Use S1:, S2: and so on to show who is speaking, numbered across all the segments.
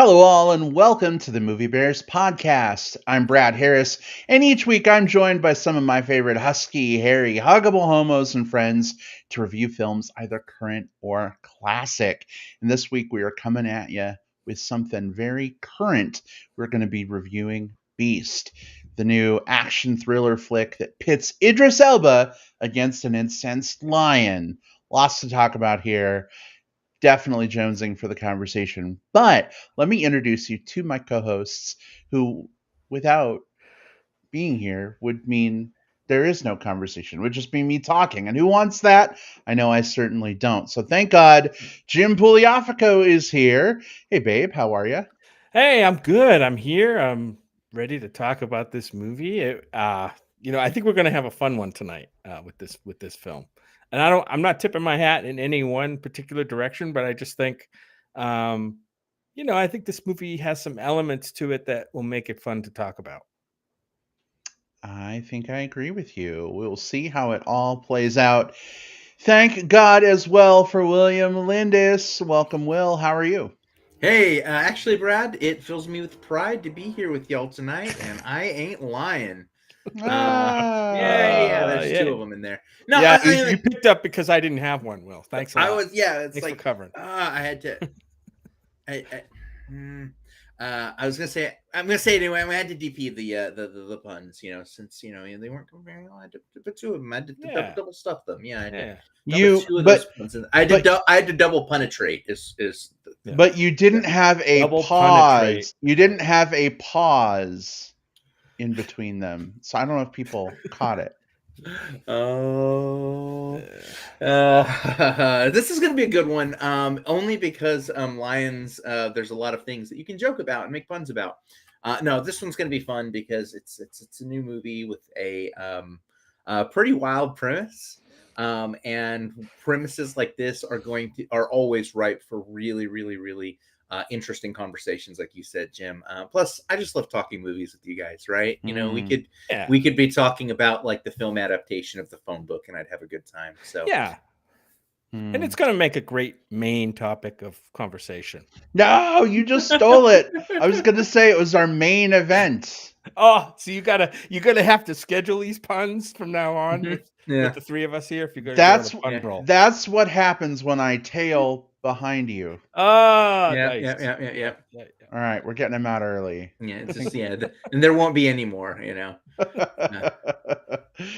S1: Hello, all, and welcome to the Movie Bears podcast. I'm Brad Harris, and each week I'm joined by some of my favorite husky, hairy, huggable homos and friends to review films either current or classic. And this week we are coming at you with something very current. We're going to be reviewing Beast, the new action thriller flick that pits Idris Elba against an incensed lion. Lots to talk about here. Definitely jonesing for the conversation. But let me introduce you to my co-hosts who, without being here, would mean there is no conversation. It would just be me talking. And who wants that? I know I certainly don't. So thank God Jim Pugliafico is here. Hey, babe, how are you?
S2: Hey, I'm good. I'm here. I'm ready to talk about this movie. I think we're going to have a fun one tonight with this film. And I'm not tipping my hat in any one particular direction, but I just think, I think this movie has some elements to it that will make it fun to talk about.
S1: I think I agree with you. We'll see how it all plays out. Thank God as well for William Lindis. Welcome, Will. How are you?
S3: Hey, actually, Brad, it fills me with pride to be here with y'all tonight, and I ain't lying. There's two of them in there.
S2: No, you picked up because I didn't have one, Will. Thanks a lot.
S3: Thanks
S2: for covering.
S3: I had to. I was gonna say. I'm gonna say it anyway. I had to DP the puns, since they weren't coming very well. I had to put two of them. I had to double stuff them. I had to double penetrate.
S1: But you didn't have a double pause. Penetrate. You didn't have a pause in between them, so I don't know if people caught it.
S3: This is gonna be a good one. Only because lions. There's a lot of things that you can joke about and make puns about. No, this one's gonna be fun because it's a new movie with a pretty wild premise. And premises like this are always ripe for really, really, really interesting conversations, like you said, Jim. Plus, I just love talking movies with you guys, right? We could be talking about like the film adaptation of the phone book, and I'd have a good time. So
S2: yeah. And it's going to make a great main topic of conversation.
S1: No, you just stole it. I was going to say it was our main event.
S2: Oh, so you're gonna have to schedule these puns from now on with the three of us here. If you're going to pun roll.
S1: That's what happens when I tail behind you.
S2: Oh,
S3: yeah.
S1: All right, we're getting them out early.
S3: Yeah, it's just and there won't be any more.
S1: All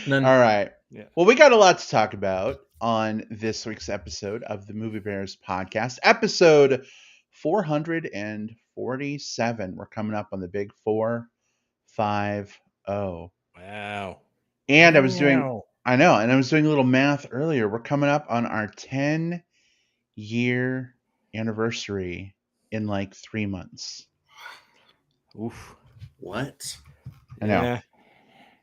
S1: right. Yeah. Well, we got a lot to talk about on this week's episode of the Movie Bears podcast, episode 447. We're coming up on the big 450.
S2: Wow.
S1: And I was doing a little math earlier. We're coming up on our 10-year anniversary in like 3 months.
S2: Oof.
S3: What?
S1: I know. Yeah.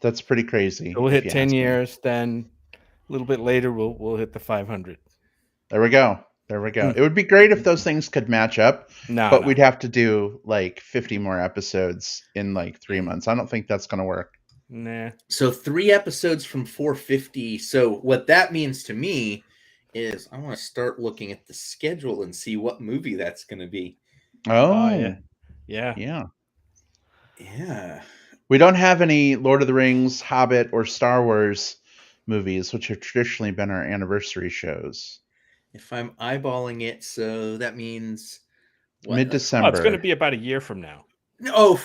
S1: That's pretty crazy.
S2: So we'll hit 10 years, then a little bit later we'll hit the 500.
S1: There we go. It would be great if those things could match up, but we'd have to do like 50 more episodes in like 3 months. I don't think that's going to work.
S2: Nah.
S3: So 3 episodes from 450. So what that means to me is I want to start looking at the schedule and see what movie that's going to be.
S1: Oh,
S2: yeah.
S1: We don't have any Lord of the Rings, Hobbit, or Star Wars movies, which have traditionally been our anniversary shows.
S3: If I'm eyeballing it, so that means
S1: mid-December.
S2: Oh, it's going to be about a year from now.
S3: No,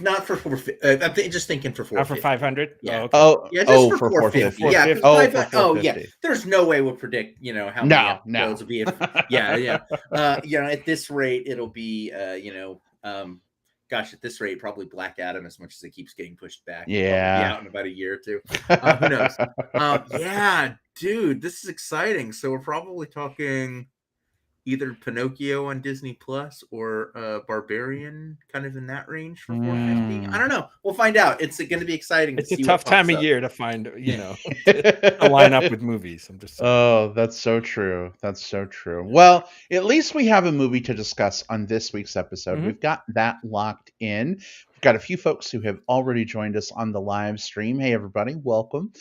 S3: not for 450. I'm just thinking for 450.
S2: Not for 500?
S3: Yeah.
S2: Oh,
S3: okay. Just for 450. Yeah.
S1: For 450.
S3: Yeah. There's no way we'll predict, how many episodes will be. At this rate, it'll be, at this rate, probably Black Adam, as much as it keeps getting pushed back.
S1: Yeah.
S3: Be out in about a year or two. Who knows? Dude, this is exciting. So we're probably talking either Pinocchio on Disney Plus or Barbarian, kind of in that range for 450. I don't know. We'll find out. It's going to be exciting.
S2: It's a tough time of year to find, to line up with movies. I'm just saying.
S1: Oh, that's so true. Well, at least we have a movie to discuss on this week's episode. Mm-hmm. We've got that locked in. We've got a few folks who have already joined us on the live stream. Hey, everybody. Welcome.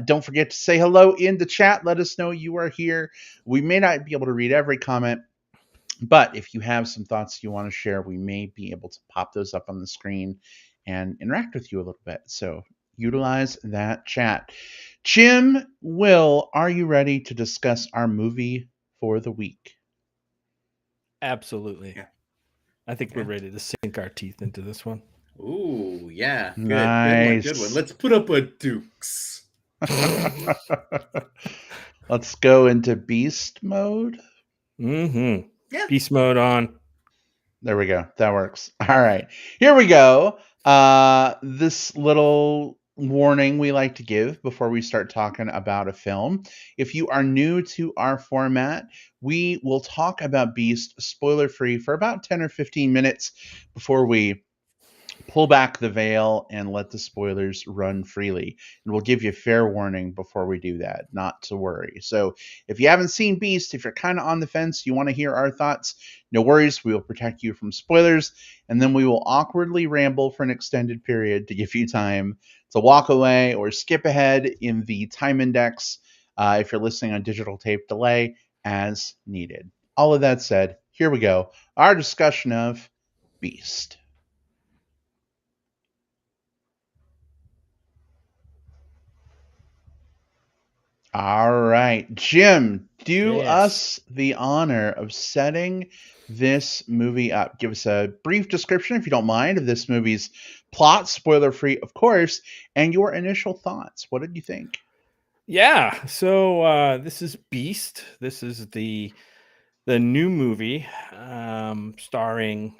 S1: Don't forget to say hello in the chat. Let us know you are here. We may not be able to read every comment, But if you have some thoughts you want to share, we may be able to pop those up on the screen and interact with you a little bit. So utilize that chat. Jim, Will, are you ready to discuss our movie for the week?
S2: Absolutely.
S3: Yeah.
S2: I think we're ready to sink our teeth into this one.
S3: Ooh, yeah. Good.
S1: Nice.
S3: Good one. Let's put up a dukes.
S1: Let's go into beast mode.
S2: Mm-hmm.
S3: Yeah.
S2: Beast mode on.
S1: There we go. That works. All right. Here we go. This little warning we like to give before we start talking about a film. If you are new to our format, we will talk about Beast spoiler free for about 10 or 15 minutes before we pull back the veil and let the spoilers run freely. And we'll give you fair warning before we do that, not to worry. So if you haven't seen Beast, if you're kind of on the fence, you want to hear our thoughts, no worries. We will protect you from spoilers. And then we will awkwardly ramble for an extended period to give you time to walk away or skip ahead in the time index if you're listening on digital tape delay as needed. All of that said, here we go. Our discussion of Beast. All right, Jim, do
S2: Yes.
S1: us the honor of setting this movie up. Give us a brief description, if you don't mind, of this movie's plot, spoiler free, of course, and your initial thoughts. What did you think?
S2: Yeah. So this is Beast. This is the new movie starring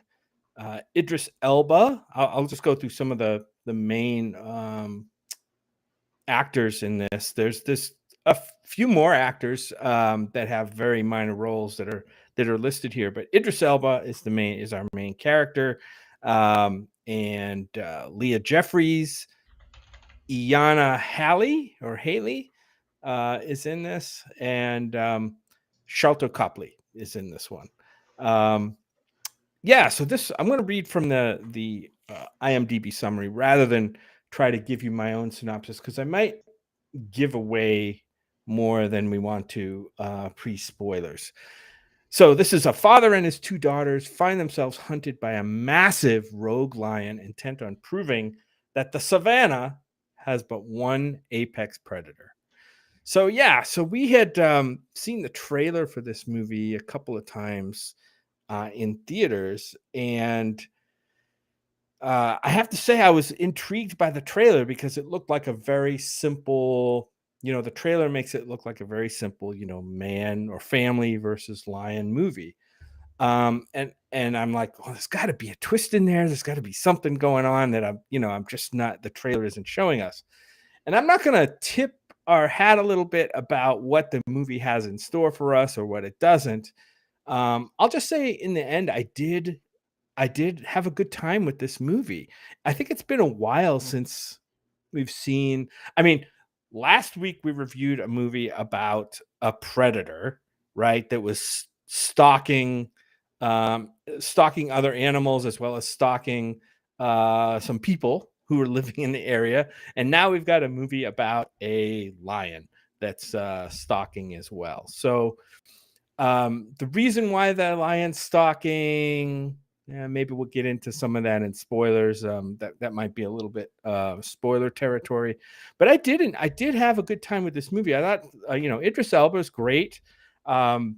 S2: Idris Elba. I'll just go through some of the main actors in this. There's a few more actors that have very minor roles that are listed here, but Idris Elba is our main character, and Leah Jeffries, Iana Haley is in this, and Sharlto Copley is in this one. Yeah, so this I'm going to read from the IMDb summary rather than try to give you my own synopsis, because I might give away more than we want to pre-spoilers. So this is a father and his two daughters find themselves hunted by a massive rogue lion intent on proving that the savannah has but one apex predator. So yeah, so we had seen the trailer for this movie a couple of times in theaters, and I have to say I was intrigued by the trailer because it looked like a very simple, the trailer makes it look like a very simple, man or family versus lion movie. And I'm like, oh, there's got to be a twist in there. There's got to be something going on that I'm just not, the trailer isn't showing us. And I'm not going to tip our hat a little bit about what the movie has in store for us or what it doesn't. I'll just say in the end, I did have a good time with this movie. I think it's been a while since we've seen. I mean, last week we reviewed a movie about a predator, right? That was stalking other animals as well as stalking some people who were living in the area. And now we've got a movie about a lion that's stalking as well. So the reason why the lion's stalking, maybe we'll get into some of that in spoilers. That might be a little bit spoiler territory, but I did have a good time with this movie. I thought, Idris Elba is great. I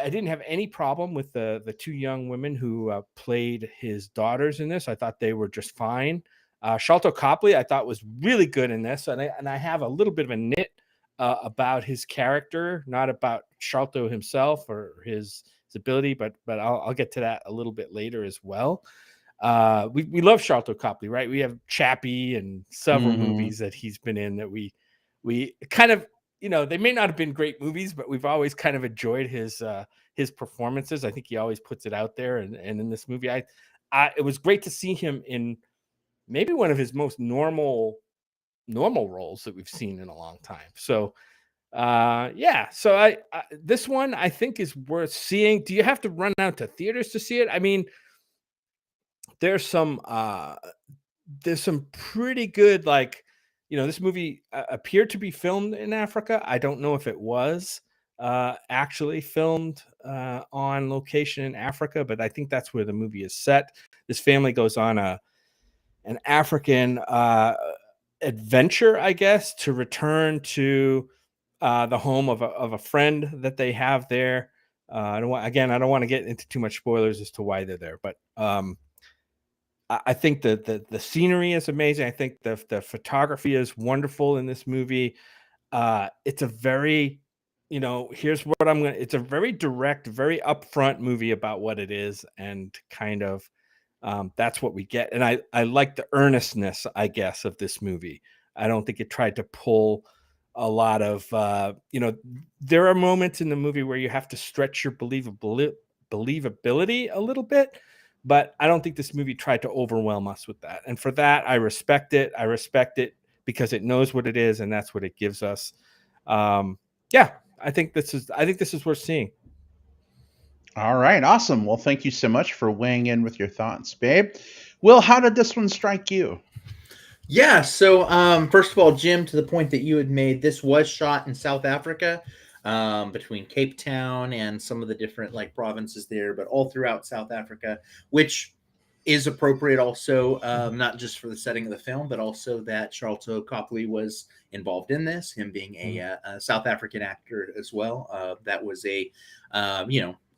S2: didn't have any problem with the two young women who played his daughters in this. I thought they were just fine. Sharlto Copley, I thought, was really good in this, and I have a little bit of a nit about his character, not about Sharlto himself or his ability, but I'll get to that a little bit later as well. We love Sharlto Copley, right? We have Chappie and several movies that he's been in that we kind of, they may not have been great movies, but we've always kind of enjoyed his performances. I think he always puts it out there, and in this movie, it was great to see him in maybe one of his most normal roles that we've seen in a long time. So so I this one I think is worth seeing. Do you have to run out to theaters to see it? I mean, there's some pretty good, like, this movie appeared to be filmed in Africa. I don't know if it was. actually filmed on location in Africa, but I think that's where the movie is set. This family goes on an African adventure, I guess, to return to the home of a friend that they have there. I don't want to get into too much spoilers as to why they're there, but I think the scenery is amazing. I think the photography is wonderful in this movie. It's a very, here's what I'm gonna. It's a very direct, very upfront movie about what it is, and kind of that's what we get. And I like the earnestness, I guess, of this movie. I don't think it tried to pull a lot of, there are moments in the movie where you have to stretch your believability a little bit, but I don't think this movie tried to overwhelm us with that. And for that, I respect it. I respect it because it knows what it is, and that's what it gives us. Yeah, I think this is worth seeing.
S1: All right, awesome. Well, thank you so much for weighing in with your thoughts, babe. Will, how did this one strike you?
S3: Yeah, so first of all, Jim, to the point that you had made, this was shot in South Africa, between Cape Town and some of the different like provinces there, but all throughout South Africa, which is appropriate also, not just for the setting of the film, but also that Charlton Copley was involved in this, him being a South African actor as well. That was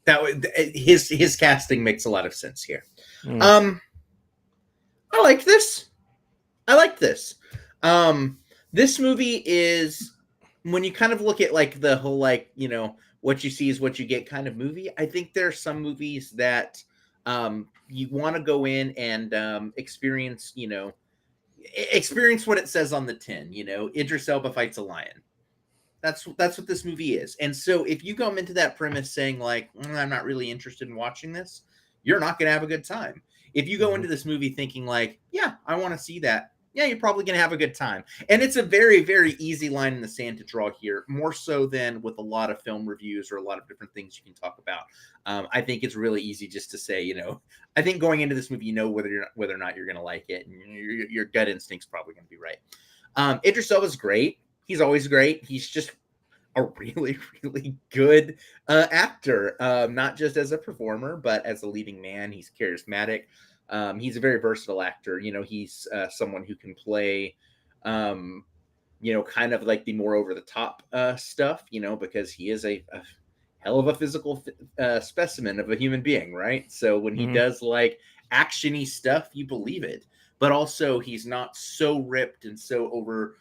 S3: that was his casting makes a lot of sense here. I like this. This movie is, when you kind of look at like the whole, like, what you see is what you get kind of movie. I think there are some movies that you want to go in and experience what it says on the tin. Idris Elba fights a lion. That's what this movie is. And so if you come into that premise saying like, I'm not really interested in watching this, you're not going to have a good time. If you go into this movie thinking like, yeah, I want to see that, yeah, you're probably going to have a good time. And it's a very, very easy line in the sand to draw here, more so than with a lot of film reviews or a lot of different things you can talk about. I think it's really easy just to say, I think going into this movie, whether or not you're going to like it, and your gut instinct's probably going to be right. Idris Elba's great. He's always great. He's just a really, really good actor, not just as a performer, but as a leading man. He's charismatic. He's a very versatile actor. He's someone who can play, kind of like the more over the top stuff, because he is a hell of a physical specimen of a human being, right? So when he does like actiony stuff, you believe it. But also he's not so ripped and so over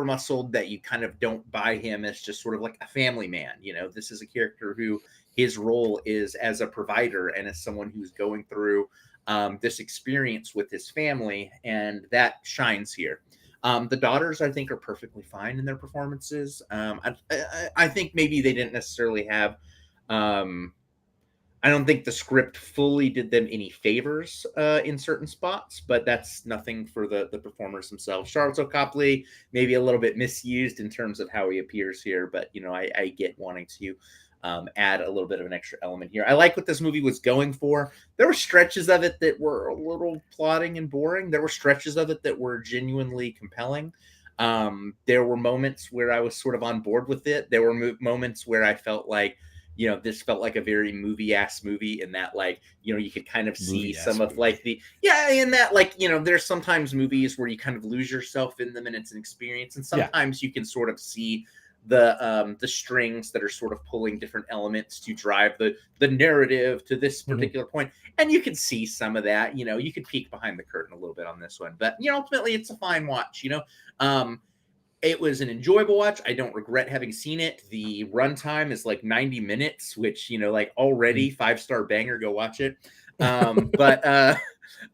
S3: muscled that you kind of don't buy him as just sort of like a family man. This is a character who his role is as a provider and as someone who's going through this experience with his family, and that shines here. The daughters, I think, are perfectly fine in their performances. I think maybe they didn't necessarily have. I don't think the script fully did them any favors in certain spots, but that's nothing for the performers themselves. Charlton Copley maybe a little bit misused in terms of how he appears here, but I get wanting to add a little bit of an extra element here. I like what this movie was going for. There were stretches of it that were a little plotting and boring. There were stretches of it that were genuinely compelling. There were moments where I was sort of on board with it. There were moments where I felt like, this felt like a very movie-ass movie, in that, like, you could kind of see some of like in that, like, there's sometimes movies where you kind of lose yourself in them and it's an experience. And sometimes you can sort of see the strings that are sort of pulling different elements to drive the narrative to this particular point. And you can see some of that, you could peek behind the curtain a little bit on this one, but ultimately it's a fine watch. It was an enjoyable watch. I don't regret having seen it. The runtime is like 90 minutes, which, like, already 5-star banger, go watch it. But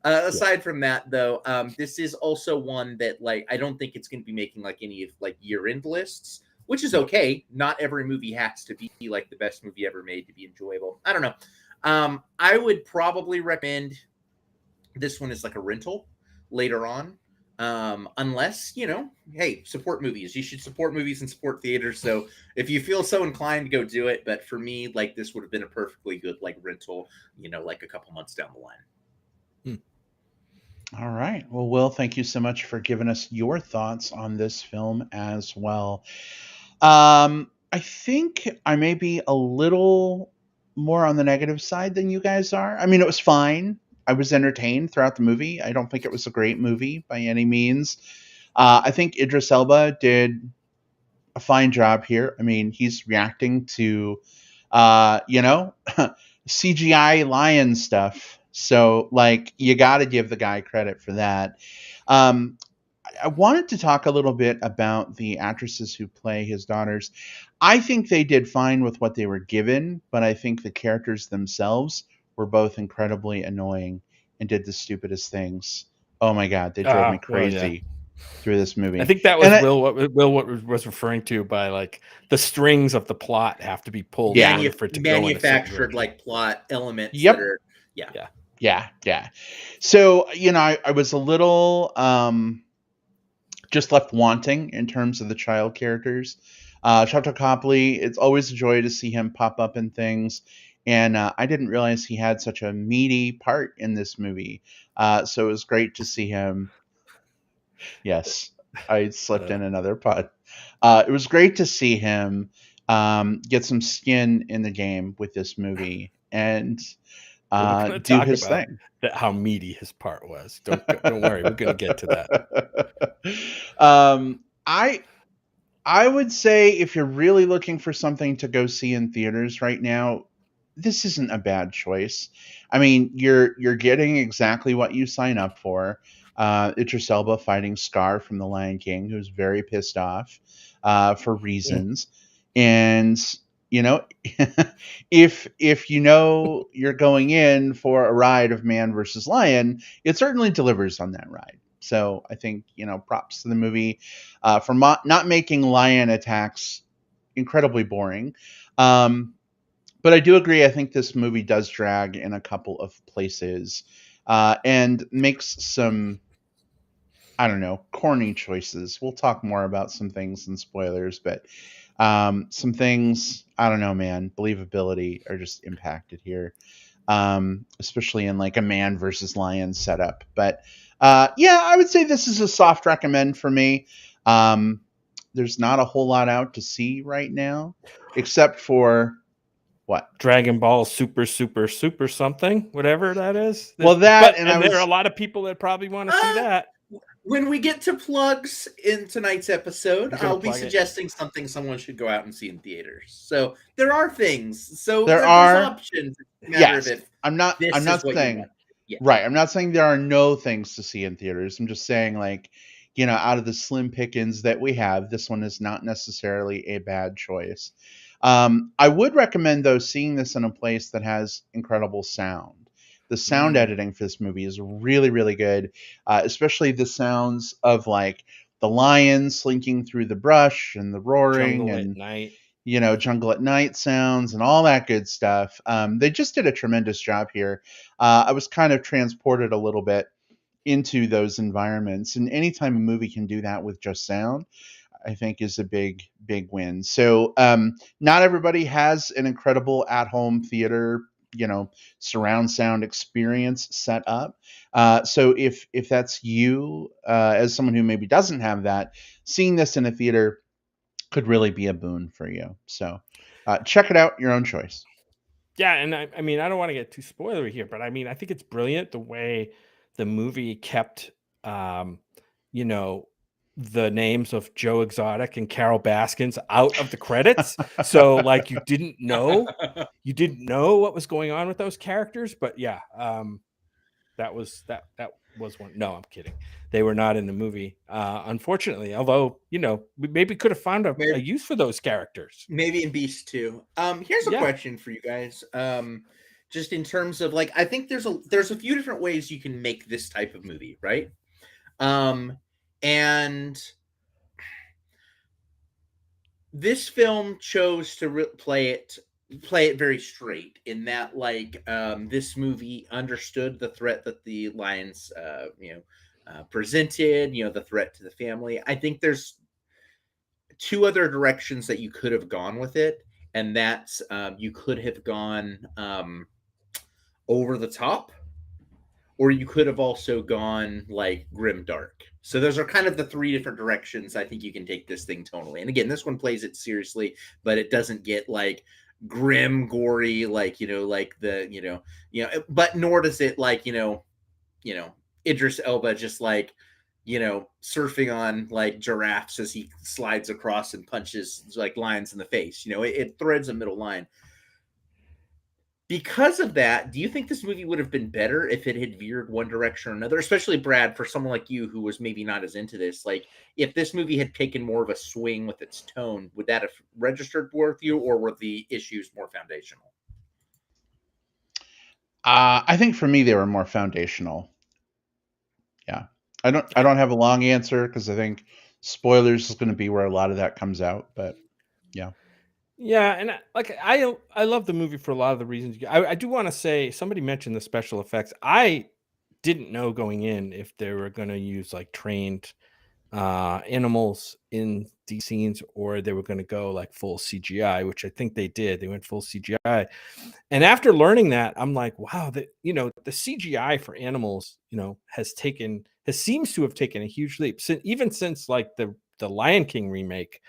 S3: aside from that, though, this is also one that, like, I don't think it's going to be making like any of like year-end lists, which is okay. Not every movie has to be like the best movie ever made to be enjoyable. I don't know. I would probably recommend this one as like a rental later on. Unless, hey, support movies. You should support movies and support theaters. So if you feel so inclined, go do it. But for me, like, this would have been a perfectly good like rental, like a couple months down the line.
S1: All right. Well, Will, thank you so much for giving us your thoughts on this film as well. I think I may be a little more on the negative side than you guys are. I mean, it was fine. I was entertained throughout the movie. I don't think it was a great movie by any means. I think Idris Elba did a fine job here. I mean, he's reacting to, you know, CGI lion stuff. So, like, you got to give the guy credit for that. Um, I wanted to talk a little bit about the actresses who play his daughters. I think they did fine with what they were given, but I think the characters themselves were both incredibly annoying and did the stupidest things. Oh my god, they drove me
S2: Well, yeah.
S1: crazy through this movie.
S2: I think that was
S1: And
S2: What was referring to by like the strings of the plot have to be pulled in
S1: Yeah.
S2: order for it to go in a certain
S3: Manufactured
S2: direction.
S3: like plot elements
S1: Yep.
S3: that are yeah.
S1: Yeah. So, you know, I was a little just left wanting in terms of the child characters. Shutter Copley, it's always a joy to see him pop up in things. And I didn't realize he had such a meaty part in this movie. So it was great to see him. Yes, I slipped in another pun. It was great to see him get some skin in the game with this movie and
S2: We're going to
S1: do
S2: talk
S1: his
S2: about
S1: thing.
S2: how meaty his part was. Don't worry, we're going to get to that.
S1: I would say if you're really looking for something to go see in theaters right now, this isn't a bad choice. I mean, you're getting exactly what you sign up for. Idris Elba fighting Scar from The Lion King, who's very pissed off for reasons, and you know, if you know you're going in for a ride of man versus lion, it certainly delivers on that ride. So I think, you know, props to the movie for not making lion attacks incredibly boring. But I do agree. I think this movie does drag in a couple of places and makes some, I don't know, corny choices. We'll talk more about some things in spoilers, but some things, I don't know, man, believability are just impacted here, especially in like a man versus lion setup. But yeah, I would say this is a soft recommend for me. There's not a whole lot out to see right now, except for what?
S2: Dragon Ball Super something, whatever that is.
S1: Well, that
S2: And there are a lot of people that probably want to see that.
S3: When we get to plugs in tonight's episode,
S2: You're gonna
S3: I'll be
S2: plug it.
S3: suggesting something someone should go out and see in theaters. So there are things. So
S1: There
S3: there's
S1: are
S3: options.
S1: Yes, I'm not saying
S3: Yeah.
S1: right. I'm not saying there are no things to see in theaters. I'm just saying, like, you know, out of the slim pickings that we have, this one is not necessarily a bad choice. I would recommend, though, seeing this in a place that has incredible sound. The sound editing for this movie is really, really good, especially the sounds of like the lion slinking through the brush and the roaring
S2: Jungle
S1: and
S2: at night.
S1: you know, jungle at night sounds and all that good stuff. They just did a tremendous job here. I was kind of transported a little bit into those environments, and anytime a movie can do that with just sound, I think is a big, big win. So, not everybody has an incredible at-home theater, you know, surround sound experience set up. So, if that's you, as someone who maybe doesn't have that, seeing this in a theater could really be a boon for you. So check it out, your own choice.
S2: Yeah, and I mean, I don't want to get too spoilery here, but I mean, I think it's brilliant the way the movie kept, you know, the names of Joe Exotic and Carol Baskins out of the credits. So, like, you didn't know what was going on with those characters. But yeah, that was one. No, I'm kidding. They were not in the movie, unfortunately. Although, you know, we maybe could have found a use for those characters.
S3: Maybe in Beast 2. Here's a question for you guys. Just in terms of like, I think there's a few different ways you can make this type of movie, right? And this film chose to play it very straight in that, like, this movie understood the threat that the lions, presented, you know, the threat to the family. I think there's two other directions that you could have gone with it, and that's you could have gone over the top, or you could have also gone like grim dark. So those are kind of the three different directions I think you can take this thing tonally. And again, this one plays it seriously, but it doesn't get like grim, gory, like like the but nor does it like Idris Elba just like surfing on like giraffes as he slides across and punches like lions in the face. It threads a middle line. Because of that, do you think this movie would have been better if it had veered one direction or another? Especially Brad, for someone like you who was maybe not as into this, like if this movie had taken more of a swing with its tone, would that have registered more with you, or were the issues more foundational?
S1: I think for me they were more foundational. Yeah, I don't have a long answer because I think spoilers is going to be where a lot of that comes out. But yeah.
S2: Yeah, and I love the movie for a lot of the reasons. I do want to say somebody mentioned the special effects. I didn't know going in if they were going to use like trained animals in these scenes or they were going to go like full CGI, which I think they did. They went full CGI. And after learning that, I'm like, wow, the CGI for animals, seems to have taken a huge leap. Even since like the Lion King remake,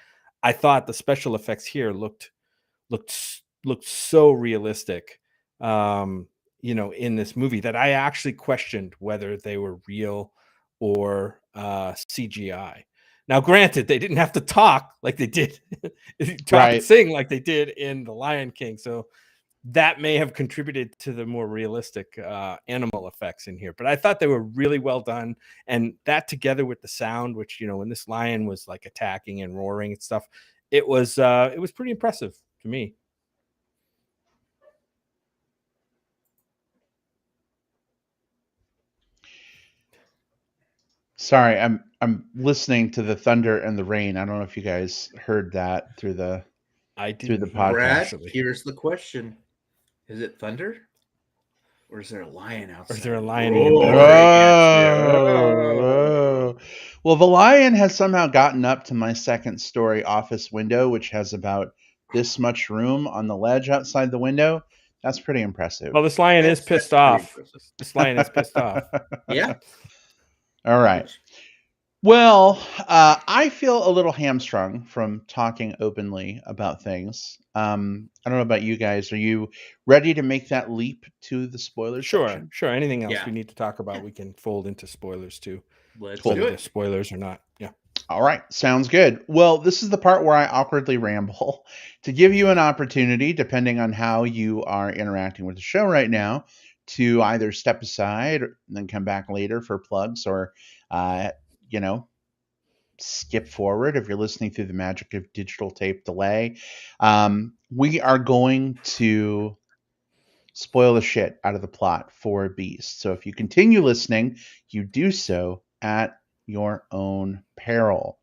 S2: I thought the special effects here looked so realistic, in this movie that I actually questioned whether they were real or CGI. Now, granted, they didn't have to talk like they did, talk and
S1: Right.
S2: sing like they did in The Lion King, so that may have contributed to the more realistic animal effects in here. But I thought they were really well done, and that together with the sound, which when this lion was like attacking and roaring and stuff, it was pretty impressive to me.
S1: Sorry, I'm listening to the thunder and the rain. I don't know if you guys heard that through the
S2: I didn't hear
S1: podcast.
S3: Brad,
S2: actually.
S3: here's the question: is it thunder, or is there a lion outside?
S2: Or is there a lion in
S3: roaring
S2: your bedroom?
S3: at you?
S1: Oh. Well, the lion has somehow gotten up to my second story office window, which has about this much room on the ledge outside the window. That's pretty impressive.
S2: Well, this lion is
S3: That's
S2: pissed
S3: pretty
S2: off.
S3: impressive.
S2: This lion is pissed off.
S3: Yeah.
S1: All right. Well, I feel a little hamstrung from talking openly about things. I don't know about you guys. Are you ready to make that leap to the spoiler section?
S2: Sure. Anything else
S3: Yeah.
S2: we need to talk about, we can fold into spoilers too.
S3: Let's
S1: Cool.
S3: do
S2: Whether
S3: it.
S2: they're spoilers or not. Yeah.
S1: All right, sounds good. Well, this is the part where I awkwardly ramble to give you an opportunity, depending on how you are interacting with the show right now, to either step aside and then come back later for plugs or, you know, skip forward if you're listening through the magic of digital tape delay. We are going to spoil the shit out of the plot for Beast. So if you continue listening, you do so at your own peril.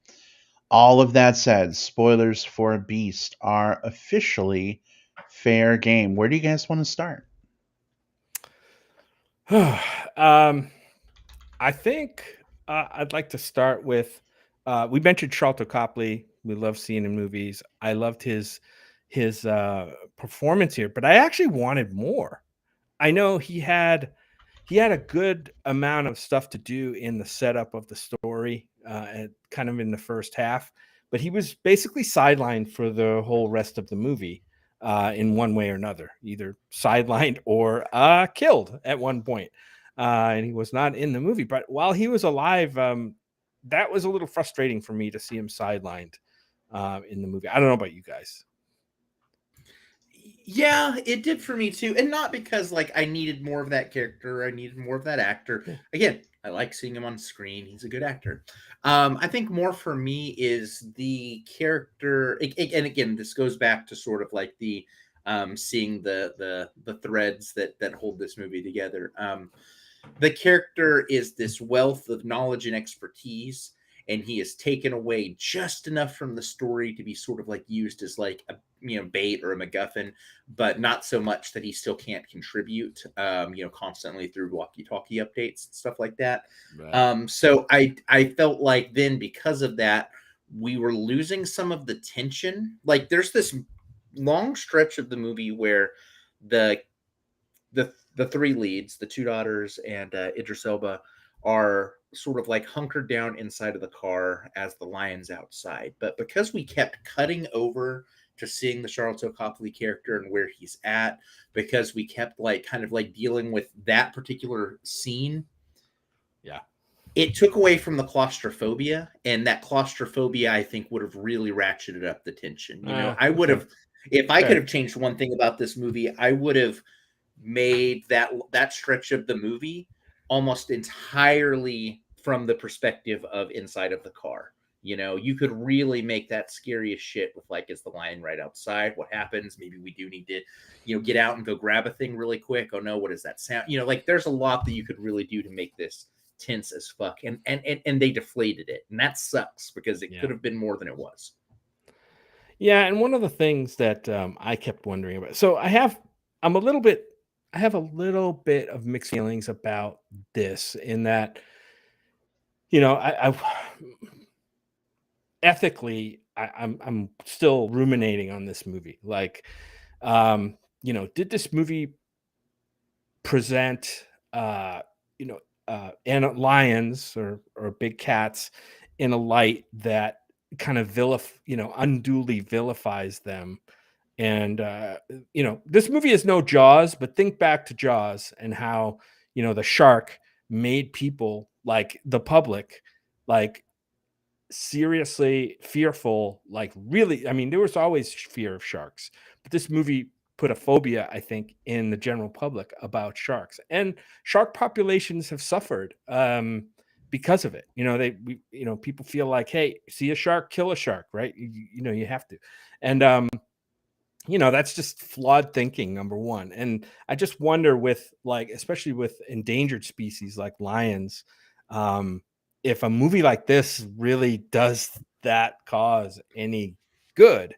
S1: All of that said, spoilers for Beast are officially fair game. Where do you guys want to start?
S2: I think I'd like to start with we mentioned Charlton Copley. We love seeing in movies. I loved his performance here, but I actually wanted more. I know he had a good amount of stuff to do in the setup of the story, and kind of in the first half, but he was basically sidelined for the whole rest of the movie, in one way or another, either sidelined or killed at one point. And he was not in the movie. But while he was alive, that was a little frustrating for me to see him sidelined in the movie. I don't know about you guys.
S3: Yeah, it did for me too. And not because like I needed more of that character, I needed more of that actor.
S2: Yeah.
S3: Again, I like seeing him on screen. He's a good actor. I think more for me is the character, and again, this goes back to sort of like the seeing the threads that hold this movie together. The character is this wealth of knowledge and expertise, and he is taken away just enough from the story to be sort of like used as like a bait or a MacGuffin, but not so much that he still can't contribute, constantly through walkie-talkie updates and stuff like that.
S2: Right.
S3: So I felt like then because of that, we were losing some of the tension. Like there's this long stretch of the movie where the the three leads, the two daughters and Idris Elba, are sort of like hunkered down inside of the car as the lion's outside. But because we kept cutting over to seeing the Charlotte Copley character and where he's at, because we kept like kind of like dealing with that particular scene,
S2: Yeah.
S3: it took away from the claustrophobia, and that claustrophobia, I think, would have really ratcheted up the tension. You know, I would have, if I could have changed one thing about this movie, I would have made that stretch of the movie almost entirely from the perspective of inside of the car. You know, you could really make that scary as shit with like, is the lion right outside? What happens? Maybe we do need to, you know, get out and go grab a thing really quick. Oh no, what does that sound? You know, like there's a lot that you could really do to make this tense as fuck, and they deflated it, and that sucks because it could have been more than it was.
S2: Yeah, and one of the things that I kept wondering about, so I have a little bit of mixed feelings about this, in that, you know, I ethically, I'm still ruminating on this movie. Like, you know, did this movie present, you know, and lions or big cats in a light that kind of unduly vilifies them? And you know, this movie is no Jaws, but think back to Jaws and how, you know, the shark made people, like the public, like seriously fearful. Like, really, I mean, there was always fear of sharks, but this movie put a phobia, I think, in the general public about sharks, and shark populations have suffered because of it. You know, you know, people feel like, hey, see a shark, kill a shark, right? You know, you have to. And you know, that's just flawed thinking, number one. And I just wonder, with like, especially with endangered species like lions, if a movie like this really does that cause any good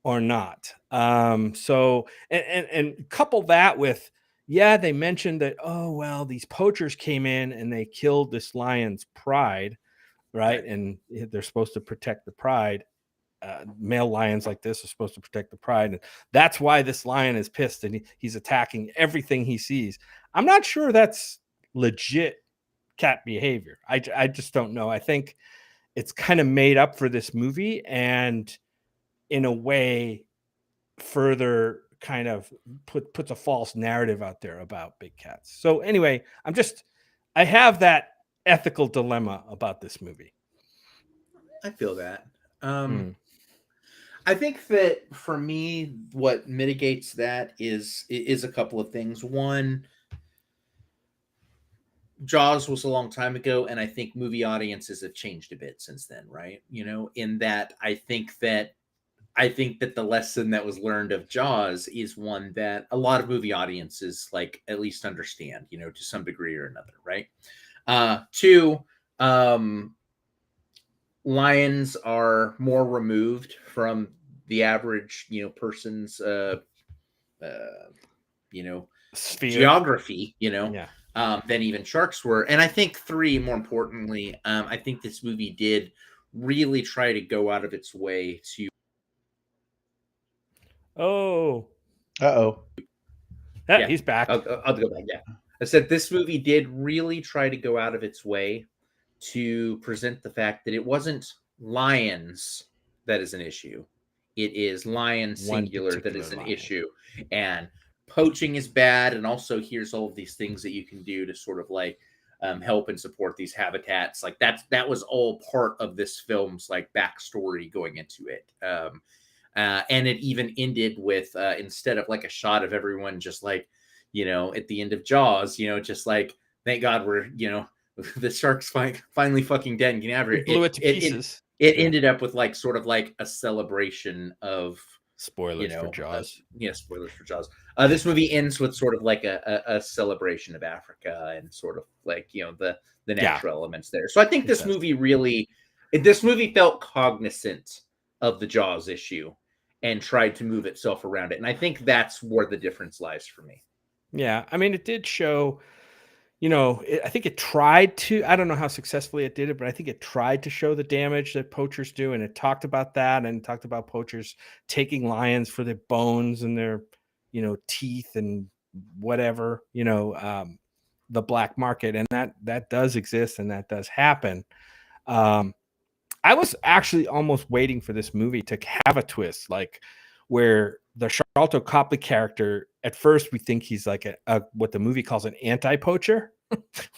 S2: or not. So, and couple that with, yeah, they mentioned that, oh, well, these poachers came in and they killed this lion's pride, right? And they're supposed to protect the pride. Male lions like this are supposed to protect the pride, and that's why this lion is pissed and he's attacking everything he sees. I'm not sure that's legit cat behavior. I just don't know. I think it's kind of made up for this movie, and in a way further kind of puts a false narrative out there about big cats. So anyway, I have that ethical dilemma about this movie.
S3: I feel that. I think that for me, what mitigates that is a couple of things. One, Jaws was a long time ago, and I think movie audiences have changed a bit since then, right? You know, in that I think that the lesson that was learned of Jaws is one that a lot of movie audiences like at least understand, you know, to some degree or another, right? Two, lions are more removed from the average, you know, person's you know,
S2: sphere,
S3: geography, you know,
S2: yeah.
S3: Than even sharks were. And I think three, more importantly, I think this movie did really try to go out of its way to
S2: Yeah, he's back.
S3: I'll go back. Yeah, I said this movie did really try to go out of its way to present the fact that it wasn't lions that is an issue. It is lion singular that is an issue. And poaching is bad. And also here's all of these things that you can do to sort of like help and support these habitats. Like that was all part of this film's like backstory going into it. And it even ended with instead of like a shot of everyone just like, you know, at the end of Jaws, you know, just like, thank God we're, you know, the shark's finally fucking dead and getting out of it.
S2: Blew it to pieces.
S3: It ended up with like sort of like a celebration of
S2: spoilers, you know, for Jaws.
S3: Spoilers for Jaws. This movie ends with sort of like a celebration of Africa and sort of like, you know, the natural elements there. So I think this movie felt cognizant of the Jaws issue and tried to move itself around it. And I think that's where the difference lies for me.
S2: Yeah. I mean, it did show, you know, I think it tried to, I don't know how successfully it did it, but I think it tried to show the damage that poachers do. And it talked about that, and talked about poachers taking lions for their bones and their, you know, teeth and whatever, the black market, and that does exist and that does happen. I was actually almost waiting for this movie to have a twist, like where the Charlton Copley character, at first we think he's like a what the movie calls an anti-poacher,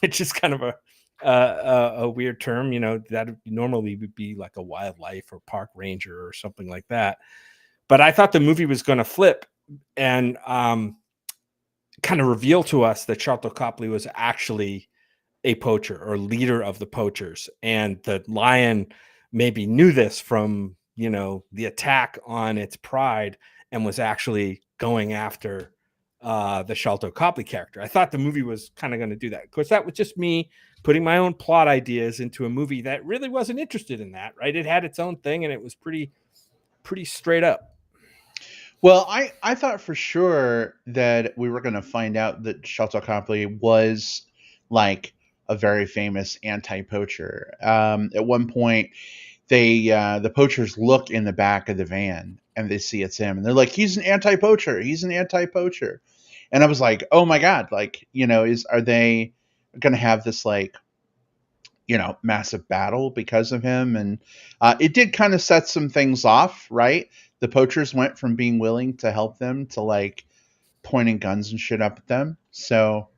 S2: which is kind of a weird term, that normally would be like a wildlife or park ranger or something like that. But I thought the movie was going to flip and kind of reveal to us that Charlton Copley was actually a poacher or leader of the poachers, and the lion maybe knew this from the attack on its pride and was actually going after the Charlton Copley character. I thought the movie was kind of going to do that. Of course, that was just me putting my own plot ideas into a movie that really wasn't interested in that, right? It had its own thing and it was pretty straight up.
S1: Well, I thought for sure that we were going to find out that Charlton Copley was like a very famous anti-poacher. At one point, the poachers look in the back of the van and they see it's him, and they're like, "He's an anti-poacher. He's an anti-poacher." And I was like, "Oh my god!" Like, are they going to have this like, massive battle because of him? And it did kind of set some things off, right? The poachers went from being willing to help them to like pointing guns and shit up at them. So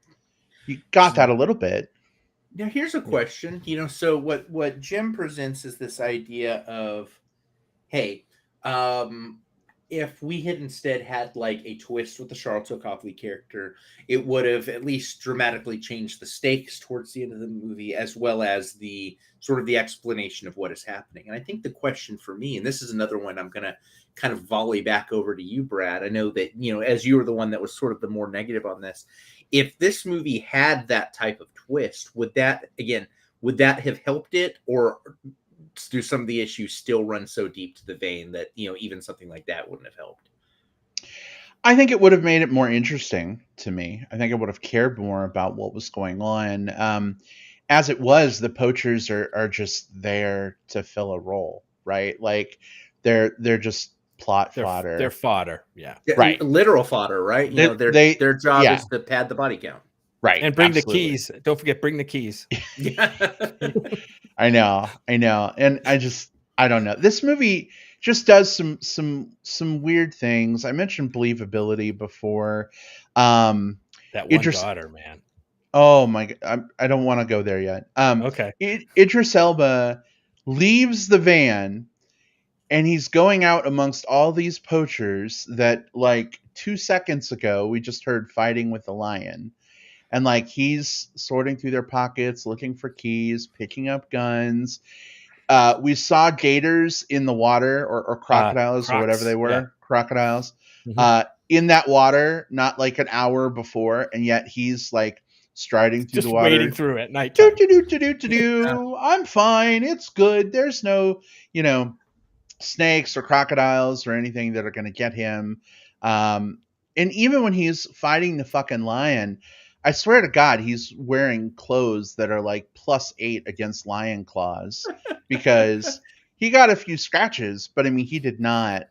S1: you got that a little bit.
S3: Now, here's a question. So what Jim presents is this idea of, hey, if we had instead had like a twist with the Charlton Copley character, it would have at least dramatically changed the stakes towards the end of the movie, as well as the sort of the explanation of what is happening. And I think the question for me, and this is another one I'm going to kind of volley back over to you, Brad. I know that, as you were the one that was sort of the more negative on this, if this movie had that type of twist, would that have helped it, or do some of the issues still run so deep to the vein that even something like that wouldn't have helped?
S1: I think it would have made it more interesting to me. I think I would have cared more about what was going on. As it was, the poachers are just there to fill a role, right? Like they're just plot fodder.
S2: They're fodder, yeah.
S1: Right.
S3: Literal fodder, right? Their job is to pad the body count.
S1: Right.
S2: And bring the keys. Don't forget, bring the keys.
S1: I know. And I don't know. This movie just does some weird things. I mentioned believability before.
S2: That one daughter, man.
S1: Oh my God. I don't want to go there yet.
S2: Okay.
S1: Idris Elba leaves the van and he's going out amongst all these poachers that like 2 seconds ago we just heard fighting with the lion. And like he's sorting through their pockets, looking for keys, picking up guns. We saw gators in the water, or crocodiles, or whatever they were. Yeah. Crocodiles. Mm-hmm. In that water, not like an hour before, and yet he's like striding through
S2: just
S1: the water.
S2: Wading through at night. I'm
S1: fine. It's good. There's no, snakes or crocodiles or anything that are going to get him. And even when he's fighting the fucking lion, I swear to God, he's wearing clothes that are like +8 against lion claws because he got a few scratches, but I mean, he did not.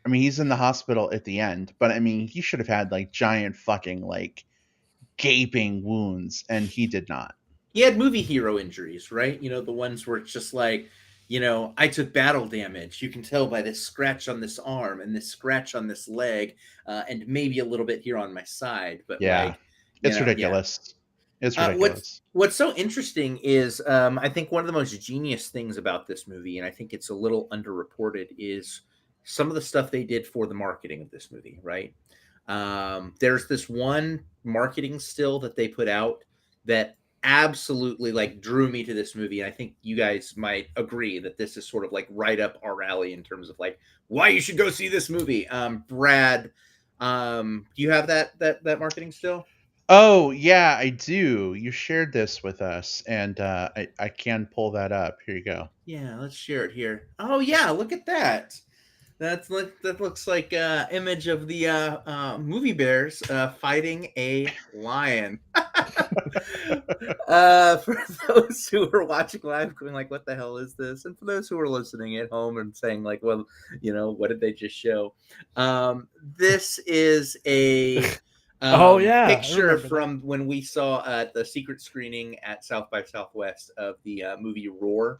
S1: I mean, he's in the hospital at the end, but I mean, he should have had like giant fucking like gaping wounds, and he did not.
S3: He had movie hero injuries, right? The ones where it's just like, I took battle damage. You can tell by this scratch on this arm and this scratch on this leg, and maybe a little bit here on my side. But
S1: yeah. It's ridiculous. Yeah. It's ridiculous.
S3: What's so interesting is I think one of the most genius things about this movie, and I think it's a little underreported, is some of the stuff they did for the marketing of this movie, right? There's this one marketing still that they put out that absolutely like drew me to this movie. And I think you guys might agree that this is sort of like right up our alley in terms of like why you should go see this movie. Brad, do you have that marketing still?
S1: Oh, yeah, I do. You shared this with us, and I can pull that up. Here you go.
S3: Yeah, let's share it here. Oh, yeah, look at that. That looks like an image of the movie bears fighting a lion. For those who are watching live, going like, "What the hell is this?" And for those who are listening at home and saying like, "Well, what did they just show?" This is a
S2: Oh yeah, I
S3: Picture
S2: remember that.
S3: from when we saw the secret screening at South by Southwest of the movie RAWR,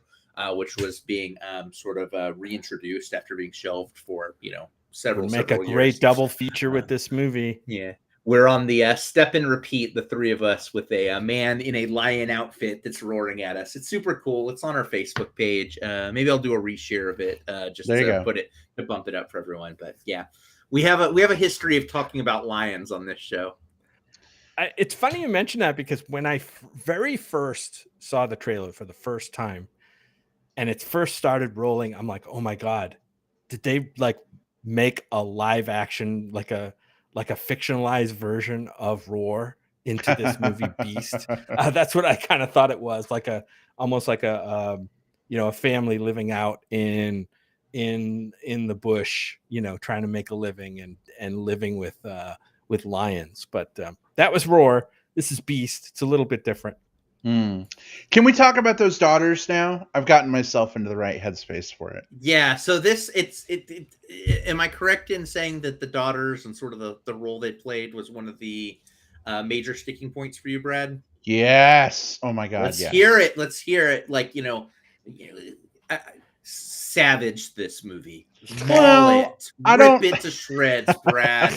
S3: which was being sort of reintroduced after being shelved for
S2: Would make a
S3: several
S2: great
S3: years.
S2: double feature with this movie.
S3: Yeah. We're on the step and repeat, the three of us, with a man in a lion outfit that's roaring at us. It's super cool. It's on our Facebook page. Maybe I'll do a reshare of it just
S1: There you
S3: to
S1: go.
S3: bump it up for everyone. But yeah, we have a history of talking about lions on this show.
S2: It's funny you mention that because when I very first saw the trailer for the first time and it first started rolling, I'm like, oh my God, did they like make a live action, like a fictionalized version of RAWR into this movie Beast? That's what I kind of thought it was, like almost like a family living out in the bush, trying to make a living and living with lions. But that was RAWR. This is Beast. It's a little bit different.
S1: Can we talk about those daughters now? I've gotten myself into the right headspace for it.
S3: Yeah. So this, am I correct in saying that the daughters and sort of the role they played was one of the major sticking points for you, Brad?
S1: Yes. Oh my God.
S3: Let's
S1: yes.
S3: hear it. Let's hear it. Like, savage this movie. Maul it. Rip it to shreds, Brad.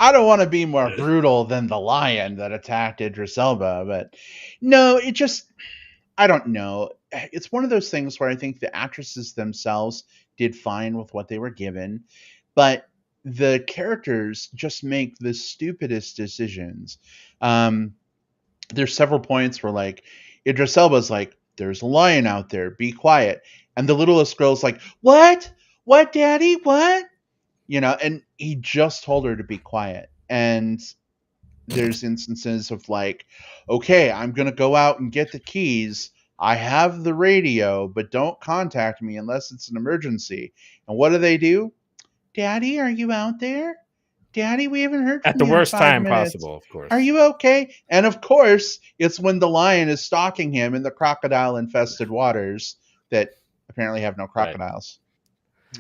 S1: I don't want to be more brutal than the lion that attacked Idris Elba, but no, I don't know. It's one of those things where I think the actresses themselves did fine with what they were given, but the characters just make the stupidest decisions. There's several points where like Idris Elba's like, there's a lion out there, be quiet. And the littlest girl's like, what? What, daddy? What? And he just told her to be quiet. And there's instances of like, okay, I'm going to go out and get the keys. I have the radio, but don't contact me unless it's an emergency. And what do? Daddy, are you out there? Daddy, we haven't heard from
S2: at the
S1: you in
S2: worst
S1: 5
S2: time
S1: minutes.
S2: possible, of course.
S1: Are you okay? And of course, it's when the lion is stalking him in the crocodile-infested waters that apparently have no crocodiles.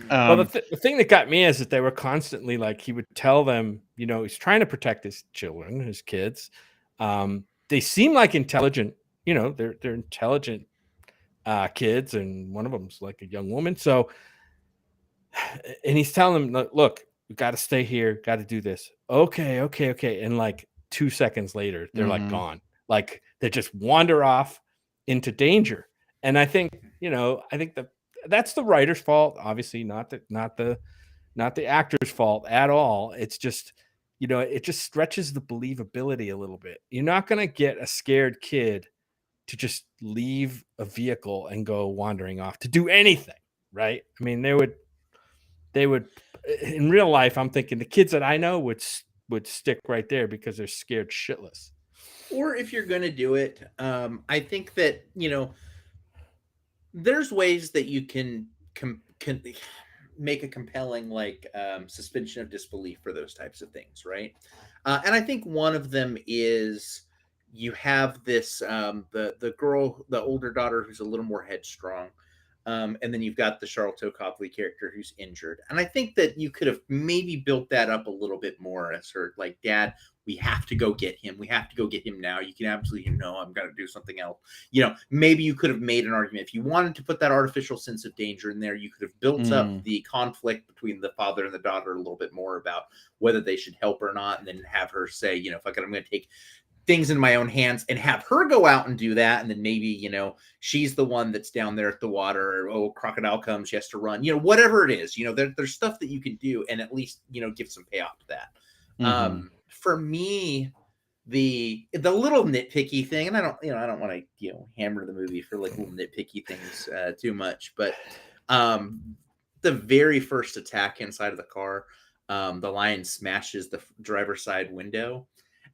S2: Right. Well, the thing that got me is that they were constantly like, he would tell them, he's trying to protect his children, his kids. They seem like intelligent, they're intelligent kids, and one of them's like a young woman. So, and he's telling them, look, we got to stay here, got to do this. Okay. And like 2 seconds later, they're like gone. Like they just wander off into danger. And I think, that's the writer's fault, obviously, not the actor's fault at all. It's just, it just stretches the believability a little bit. You're not going to get a scared kid to just leave a vehicle and go wandering off to do anything, right? I mean, they would in real life, I'm thinking the kids that I know would stick right there because they're scared shitless.
S3: Or if you're going to do it, I think that, there's ways that you can make a compelling suspension of disbelief for those types of things, right? And I think one of them is you have this the girl, the older daughter, who's a little more headstrong, and then you've got the Charlotte Copley character who's injured. And I think that you could have maybe built that up a little bit more as her like, Dad, we have to go get him. We have to go get him now. You can absolutely, I'm going to do something else. Maybe you could have made an argument. If you wanted to put that artificial sense of danger in there, you could have built up the conflict between the father and the daughter a little bit more about whether they should help or not. And then have her say, I'm going to take things in my own hands and have her go out and do that. And then maybe, she's the one that's down there at the water, or, crocodile comes, she has to run, whatever it is, there's stuff that you can do and at least, give some payoff to that. For me, the little nitpicky thing, and I don't want to, hammer the movie for like little nitpicky things too much, but the very first attack inside of the car, the lion smashes the driver's side window.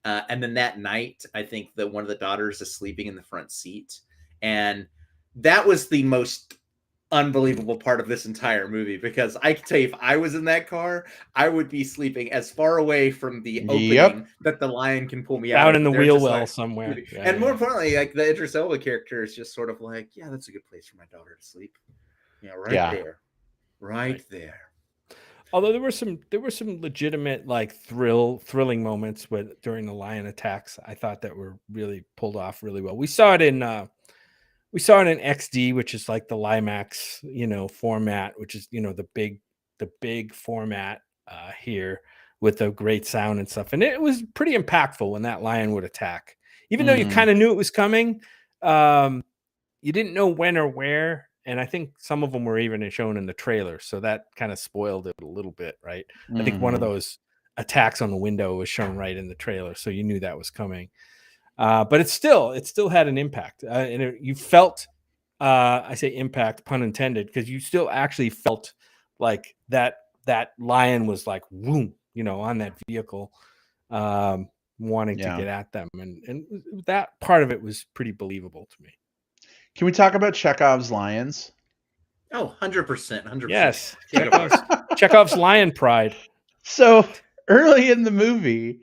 S3: And then that night, I think that one of the daughters is sleeping in the front seat. And that was the most unbelievable part of this entire movie, because I can tell you, if I was in that car, I would be sleeping as far away from the opening that the lion can pull me out
S2: in the wheel well somewhere.
S3: And more importantly, like the Idris Elba character is just sort of like, yeah, that's a good place for my daughter to sleep. Right there.
S2: Although there were some legitimate like thrilling moments during the lion attacks. I thought that were really pulled off really well. We saw it in XD, which is like the Limax, format, which is the big format here with the great sound and stuff. And it was pretty impactful when that lion would attack, even though you kind of knew it was coming. You didn't know when or where. And I think some of them were even shown in the trailer. So that kind of spoiled it a little bit, right? I think one of those attacks on the window was shown right in the trailer. So you knew that was coming. But it still had an impact. And you felt, I say impact, pun intended, because you still actually felt like that lion was like, whoom, on that vehicle, wanting to get at them. And that part of it was pretty believable to me.
S1: Can we talk about Chekhov's lions?
S3: Oh, 100%.
S2: Yes. Chekhov's lion pride.
S1: So early in the movie,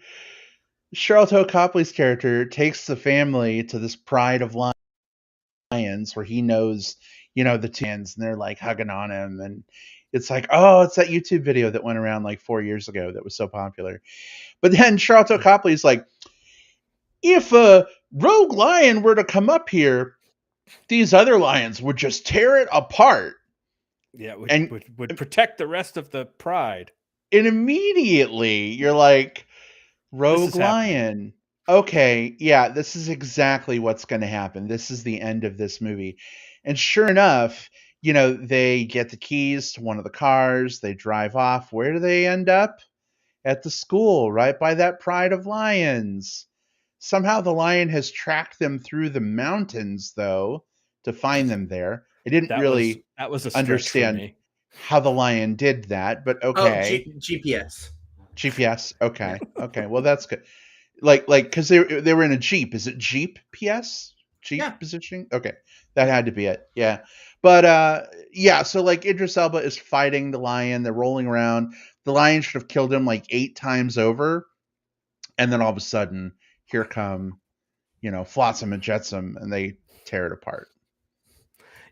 S1: Charlton Copley's character takes the family to this pride of lions where he knows, the twins, and they're like hugging on him. And it's like, oh, it's that YouTube video that went around like 4 years ago that was so popular. But then Charlton Copley's like, if a rogue lion were to come up here, these other lions would just tear it apart.
S2: Yeah, would protect the rest of the pride.
S1: And immediately you're like, rogue lion. Okay, yeah, this is exactly what's going to happen. This is the end of this movie. And sure enough, they get the keys to one of the cars. They drive off. Where do they end up? At the school, right by that pride of lions. Somehow the lion has tracked them through the mountains, though, to find them there. I didn't really understand how the lion did that, but okay.
S3: Oh, GPS.
S1: GPS. Okay. Okay. Well, that's good. Like, because they were in a Jeep. Is it Jeep PS? Jeep positioning? Okay. That had to be it. Yeah. But yeah. So like Idris Elba is fighting the lion. They're rolling around. The lion should have killed him like 8 times over, and then all of a sudden, here come, Flotsam and Jetsam, and they tear it apart.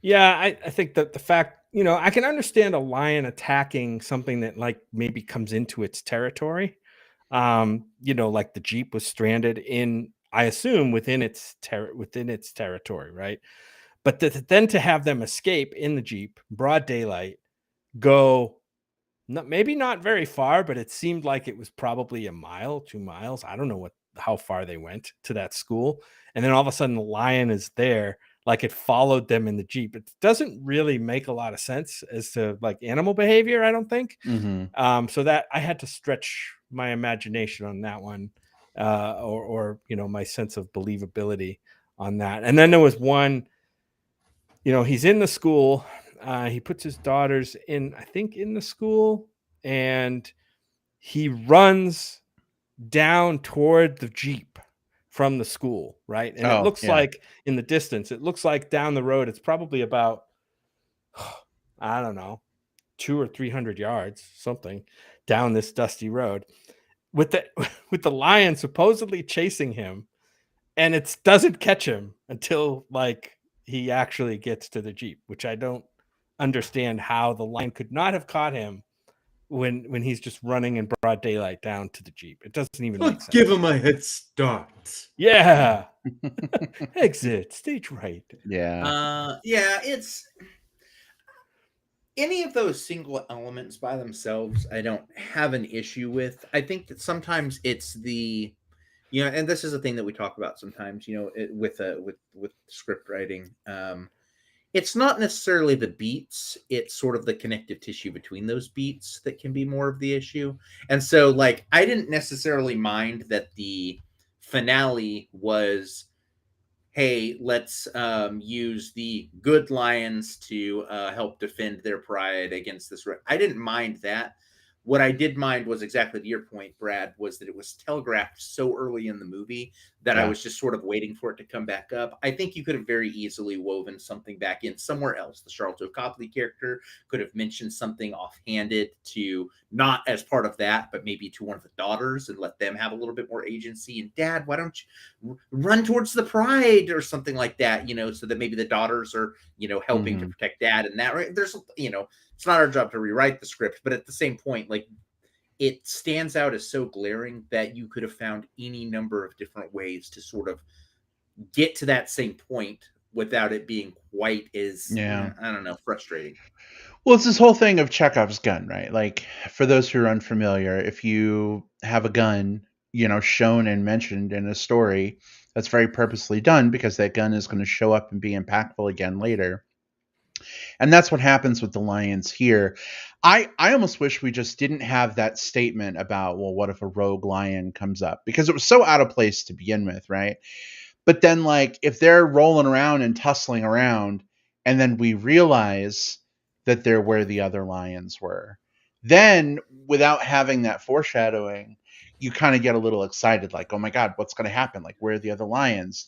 S2: Yeah, I think that the fact, I can understand a lion attacking something that like maybe comes into its territory. Like the Jeep was stranded in, I assume, within its territory, right? But then to have them escape in the Jeep, broad daylight, go maybe not very far, but it seemed like it was probably a mile, 2 miles. I don't know how far they went to that school. And then all of a sudden the lion is there, like it followed them in the Jeep. It doesn't really make a lot of sense as to like animal behavior, I don't think. So that I had to stretch my imagination on that one, or my sense of believability on that. And then there was one, he's in the school. He puts his daughters in the school, and he runs down toward the Jeep from the school, right? And it looks like in the distance, it looks like down the road, it's probably about, I don't know, 200 or 300 yards, something down this dusty road with the lion supposedly chasing him, and it doesn't catch him until like he actually gets to the Jeep, which I don't understand how the lion could not have caught him when he's just running in broad daylight down to the Jeep. It doesn't even make sense.
S3: Give him a head start.
S2: Yeah. Exit stage right.
S1: Yeah.
S3: Yeah, it's any of those single elements by themselves I don't have an issue with. I think that sometimes it's the and this is a thing that we talk about sometimes, with script writing. It's not necessarily the beats, it's sort of the connective tissue between those beats that can be more of the issue. And so like I didn't necessarily mind that the finale was, hey, let's use the good lions to help defend their pride against this. I didn't mind that. What I did mind was exactly to your point, Brad, was that it was telegraphed so early in the movie that I was just sort of waiting for it to come back up. I think you could have very easily woven something back in somewhere else. The Charlton Copley character could have mentioned something offhanded to, not as part of that, but maybe to one of the daughters and let them have a little bit more agency. And Dad, why don't you run towards the pride or something like that, so that maybe the daughters are, helping to protect Dad and that, right? There's, it's not our job to rewrite the script, but at the same point, like, it stands out as so glaring that you could have found any number of different ways to sort of get to that same point without it being quite as, I don't know, frustrating.
S1: Well, it's this whole thing of Chekhov's gun, right? Like, for those who are unfamiliar, if you have a gun, shown and mentioned in a story, that's very purposely done because that gun is going to show up and be impactful again later. And that's what happens with the lions here. I almost wish we just didn't have that statement about, well, what if a rogue lion comes up? Because it was so out of place to begin with, right? But then, like, if they're rolling around and tussling around, and then we realize that they're where the other lions were, then without having that foreshadowing, you kind of get a little excited, like, oh my God, what's going to happen? Like, where are the other lions,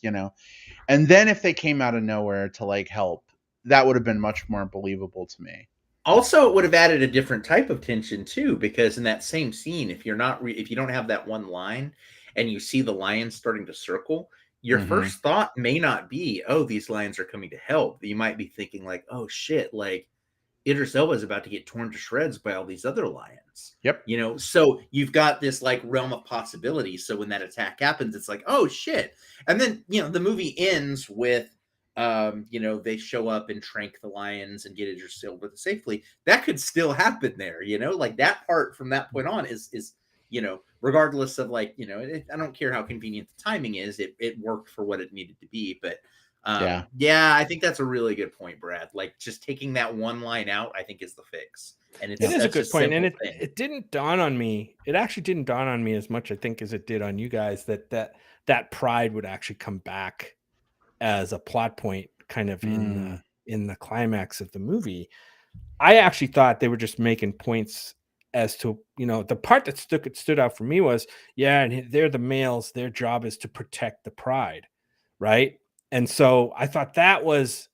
S1: And then if they came out of nowhere to, like, help, that would have been much more believable to me.
S3: Also, it would have added a different type of tension too, because in that same scene, if you don't have that one line and you see the lions starting to circle, your first thought may not be, oh, these lions are coming to help. You might be thinking like, oh shit, like Idris Elba is about to get torn to shreds by all these other lions.
S1: Yep.
S3: So you've got this like realm of possibility. So when that attack happens, it's like, oh shit. And then, the movie ends with, they show up and trank the lions and get Idris Elba safely. That could still happen there, like that part from that point on is regardless of like, I don't care how convenient the timing is, it worked for what it needed to be. But yeah, I think that's a really good point, Brad. Like just taking that one line out, I think is the fix. And it is
S2: a good point. And it didn't dawn on me. It actually didn't dawn on me as much, I think, as it did on you guys, that pride would actually come back as a plot point kind of in the climax of the movie. I actually thought they were just making points as to, the part that stood out for me was, and they're the males, their job is to protect the pride, right? And so I thought that was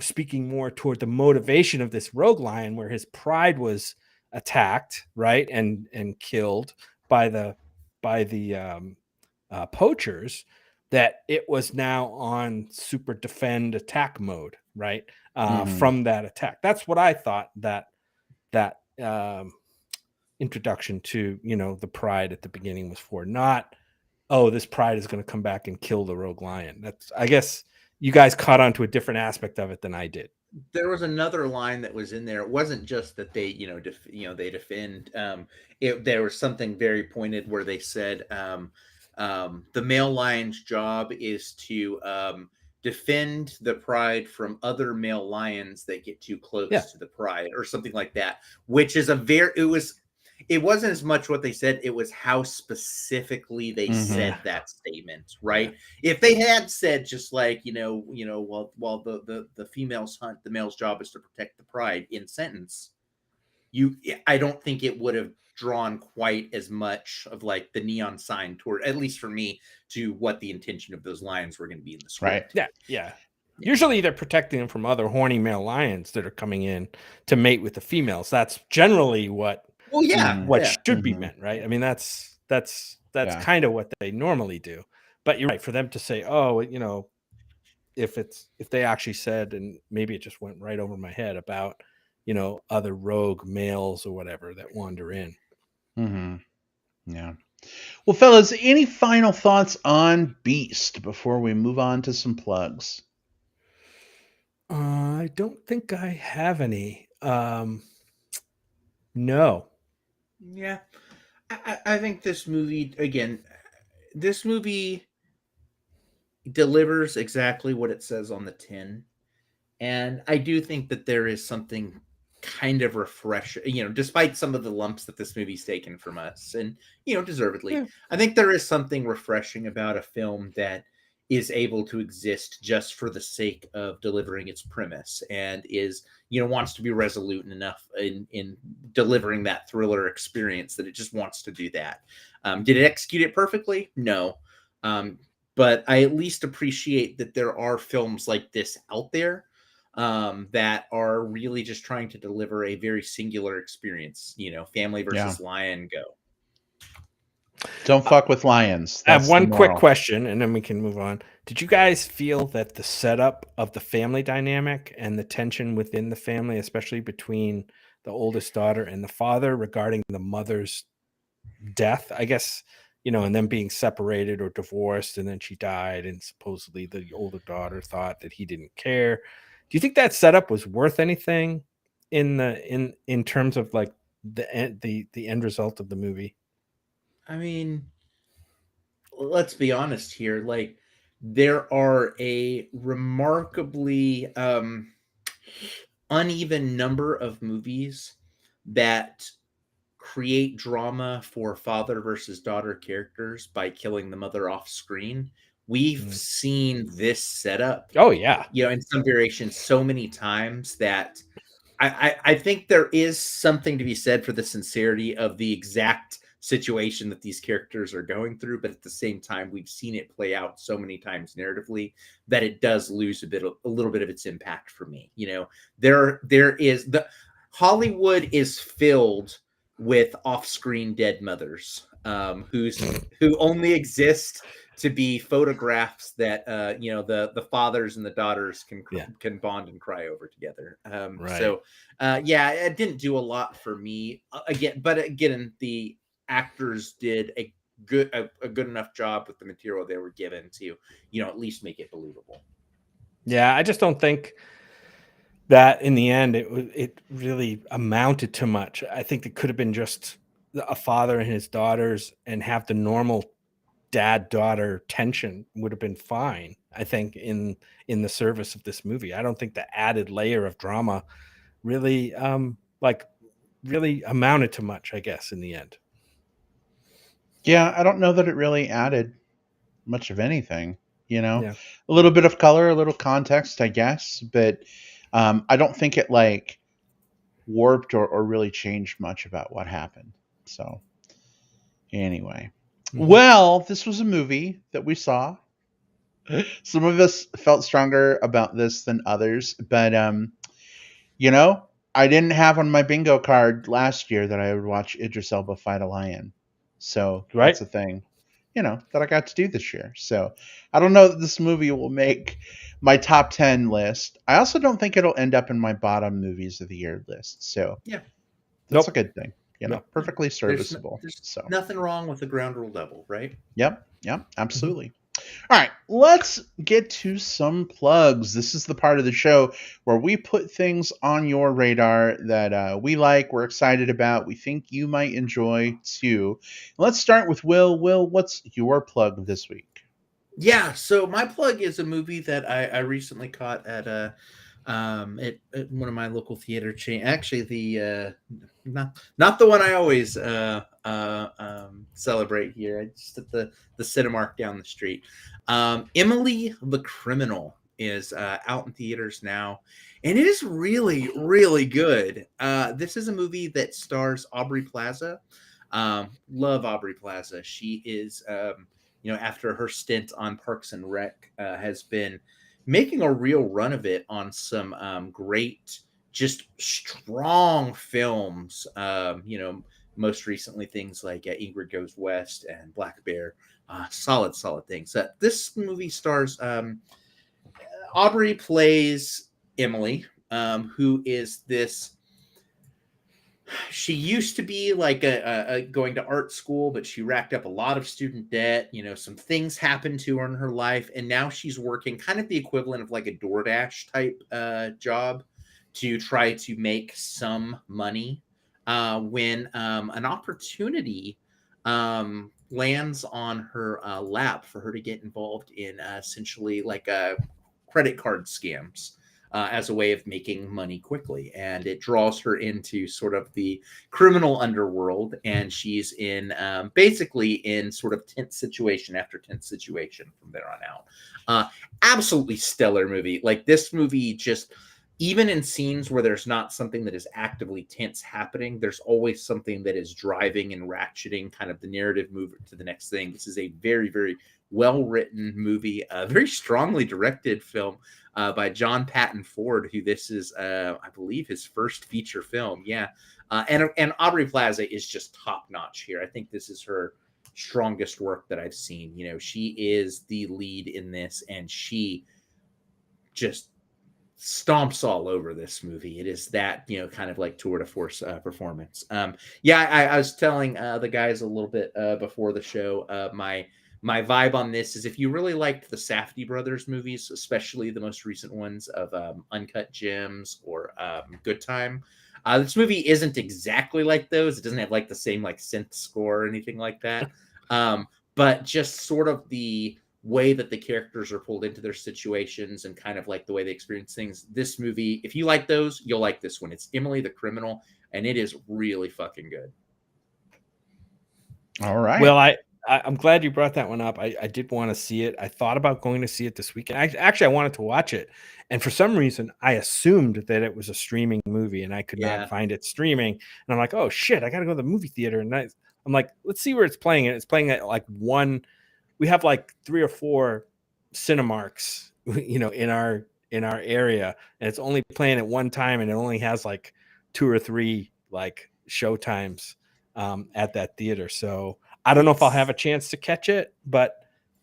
S2: speaking more toward the motivation of this rogue lion, where his pride was attacked, right, and killed by the poachers, that it was now on super defend attack mode, right? From that attack. That's what I thought that introduction to, the pride at the beginning was for. Not, oh, this pride is going to come back and kill the rogue lion. That's, I guess you guys caught on to a different aspect of it than I did.
S3: There was another line that was in there. It wasn't just that they, they defend. There was something very pointed where they said, the male lion's job is to defend the pride from other male lions that get too close to the pride, or something like that, which is it wasn't as much what they said, it was how specifically they said that statement, right? If they had said just like, while the females hunt, the male's job is to protect the pride in sentence, I don't think it would have drawn quite as much of like the neon sign toward, at least for me, to what the intention of those lions were going to be in the script.
S2: Right. Yeah. Usually they're protecting them from other horny male lions that are coming in to mate with the females. That's generally what should be meant, right? I mean, that's kind of what they normally do. But you're right, for them to say, oh, if they actually said, and maybe it just went right over my head about, other rogue males or whatever that wander in.
S1: Yeah. Well, fellas, any final thoughts on Beast before we move on to some plugs?
S2: I don't think I have any. No.
S3: Yeah. I think this movie delivers exactly what it says on the tin. And I do think that there is something kind of refreshing, despite some of the lumps that this movie's taken from us, and, deservedly. Yeah. I think there is something refreshing about a film that is able to exist just for the sake of delivering its premise, and is, wants to be resolute enough in delivering that thriller experience that it just wants to do that. Did it execute it perfectly? No. But I at least appreciate that there are films like this out there that are really just trying to deliver a very singular experience, family versus lion, go.
S1: Don't fuck with lions.
S2: I have one quick question and then we can move on. Did you guys feel that the setup of the family dynamic and the tension within the family, especially between the oldest daughter and the father regarding the mother's death, I guess, and them being separated or divorced, and then she died, and supposedly the older daughter thought that he didn't care. Do you think that setup was worth anything in terms of like the end result of the movie?
S3: I mean, let's be honest here. Like, there are a remarkably uneven number of movies that create drama for father versus daughter characters by killing the mother off screen. We've seen this setup,
S2: Oh yeah,
S3: in some variations so many times that I think there is something to be said for the sincerity of the exact situation that these characters are going through, but at the same time, we've seen it play out so many times narratively that it does lose a little bit of its impact for me. There is the Hollywood is filled with off-screen dead mothers, who only exist to be photographs that the fathers and the daughters can bond and cry over together.
S2: Right.
S3: So it didn't do a lot for me again, the actors did a good enough job with the material they were given to at least make it believable.
S2: Yeah, I just don't think that in the end it really amounted to much. I think it could have been just a father and his daughters, and have the normal dad-daughter tension would have been fine, I think, in the service of this movie. I don't think the added layer of drama really really amounted to much, I guess, in the end.
S1: Yeah, I don't know that it really added much of anything,
S2: Yeah.
S1: A little bit of color, a little context, I guess, but I don't think it like warped or really changed much about what happened. So anyway, well, this was a movie that we saw. Some of us felt stronger about this than others, but I didn't have on my bingo card last year that I would watch Idris Elba fight a lion. So that's a thing, that I got to do this year. So I don't know that this movie will make my top 10 list. I also don't think it'll end up in my bottom movies of the year list. So
S3: yeah,
S1: that's a good thing. Perfectly
S3: There's
S1: serviceable.
S3: Nothing wrong with the ground rule double, right?
S1: Yep, absolutely. All right, let's get to some plugs. This is the part of the show where we put things on your radar that we like, we're excited about, we think you might enjoy too. Let's start with Will. Will, what's your plug this week?
S3: Yeah, so my plug is a movie that I recently caught at at one of my local theater chain. Actually, the not the one I always celebrate here. Just at the Cinemark down the street. Emily the Criminal is out in theaters now, and it is really, really good. This is a movie that stars Aubrey Plaza. Love Aubrey Plaza. She is after her stint on Parks and Rec, has been making a real run of it on some great, just strong films. Most recently things like Ingrid Goes West and Black Bear. Solid things. This movie stars Aubrey plays Emily, who is this. She used to be like a going to art school, but she racked up a lot of student debt. Some things happened to her in her life, and now she's working kind of the equivalent of like a DoorDash type job to try to make some money. When an opportunity lands on her lap for her to get involved in essentially like credit card scams. As a way of making money quickly. And it draws her into sort of the criminal underworld. And she's in basically in sort of tense situation after tense situation from there on out. Absolutely stellar movie. Like this movie just, even in scenes where there's not something that is actively tense happening, there's always something that is driving and ratcheting kind of the narrative move to the next thing. This is a very, very well-written movie, a very strongly directed film by John Patton Ford, who this is, I believe, his first feature film. Yeah. And Aubrey Plaza is just top-notch here. I think this is her strongest work that I've seen. She is the lead in this, and she just stomps all over this movie. It is that, you know, kind of like tour de force performance. Yeah, I was telling the guys a little bit before the show, my vibe on this is if you really liked the Safdie brothers movies, especially the most recent ones of Uncut Gems or Good Time, this movie isn't exactly like those. It doesn't have like the same like synth score or anything like that. But just sort of the way that the characters are pulled into their situations and kind of like the way they experience things. This movie, if you like those, you'll like this one. It's Emily the Criminal, and it is really fucking good.
S1: All right.
S2: Well, I'm glad you brought that one up. I did want to see it. I thought about going to see it this weekend. I wanted to watch it, and for some reason, I assumed that it was a streaming movie, and I could not find it streaming. And I'm like, oh shit, I got to go to the movie theater. And I'm like, let's see where it's playing. And it's playing at like one. We have like 3 or 4 Cinemarks, you know, in our area, and it's only playing at one time, and it only has like 2 or 3 like show times at that theater. So I don't know if I'll have a chance to catch it, but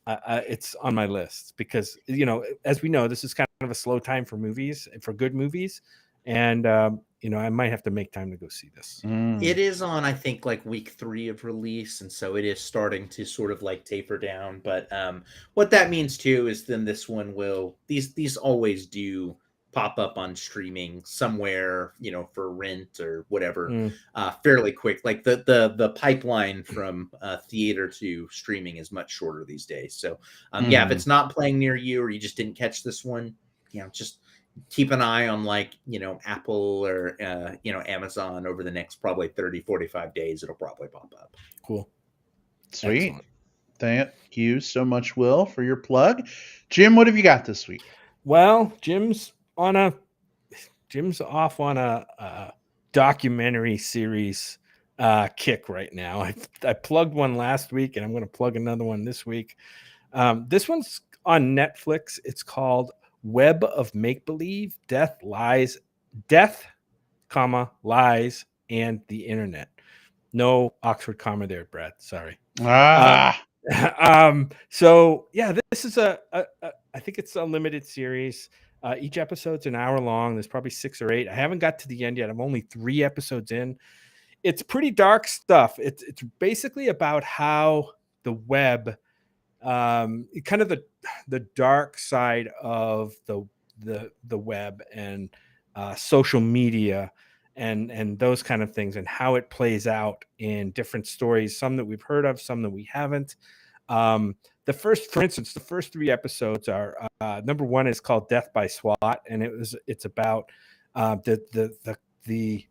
S2: it's on my list because, you know, as we know, this is kind of a slow time for movies, for good movies, and you know, I might have to make time to go see this.
S3: It is on, I think, like week 3 of release, and so it is starting to sort of like taper down. But what that means too is then this one will these always do pop up on streaming somewhere, you know, for rent or whatever, fairly quick. Like the pipeline from theater to streaming is much shorter these days. So yeah, if it's not playing near you or you just didn't catch this one, you know, just keep an eye on like, you know, Apple or, you know, Amazon over the next probably 30, 45 days. It'll probably pop up.
S2: Cool.
S1: Sweet.
S2: Excellent.
S1: Thank you so much, Will, for your plug. Jim, what have you got this week?
S2: Well, Jim's off on a documentary series kick right now. I plugged one last week, and I'm going to plug another one this week. This one's on Netflix. It's called Web of Make-Believe, Death, Lies, and the Internet. No Oxford comma there, Brad. Sorry. So yeah, this is I think it's a limited series. Each episode's an hour long. There's probably 6 or 8. I haven't got to the end yet. I'm only 3 episodes in. It's pretty dark stuff. It's basically about how the web, kind of the dark side of the web and social media and those kind of things, and how it plays out in different stories, some that we've heard of, some that we haven't. For instance, the first 3 episodes are number 1 is called Death by SWAT, and it's about the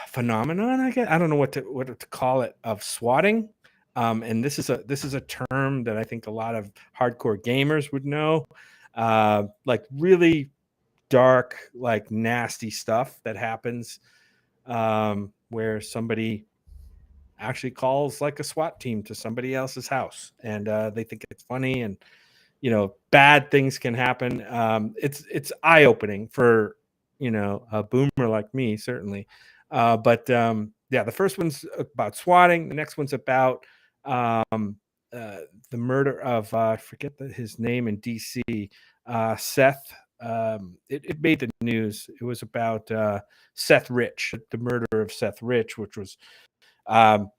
S2: phenomenon, I guess. I don't know what to call it, of swatting. And this is a term that I think a lot of hardcore gamers would know. Like really dark, like nasty stuff that happens where somebody actually calls like a SWAT team to somebody else's house, and they think it's funny, and you know, bad things can happen. It's eye-opening for, you know, a boomer like me, certainly. But yeah, the first one's about swatting. The next one's about the murder of I forget his name in DC, Seth. It made the news. It was about Seth Rich, the murder of Seth Rich, which was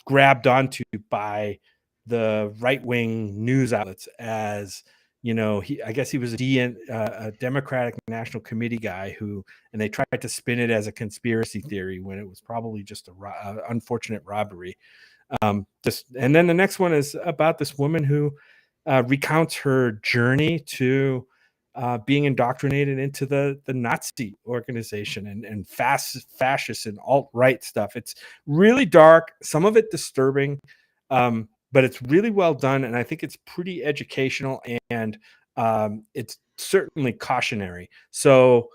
S2: grabbed onto by the right-wing news outlets as, you know, I guess he was a Democratic National Committee guy and they tried to spin it as a conspiracy theory when it was probably just a unfortunate robbery. And then the next one is about this woman who recounts her journey to being indoctrinated into the Nazi organization and fascist and alt-right stuff. It's really dark, some of it disturbing, but it's really well done, and I think it's pretty educational, and it's certainly cautionary. So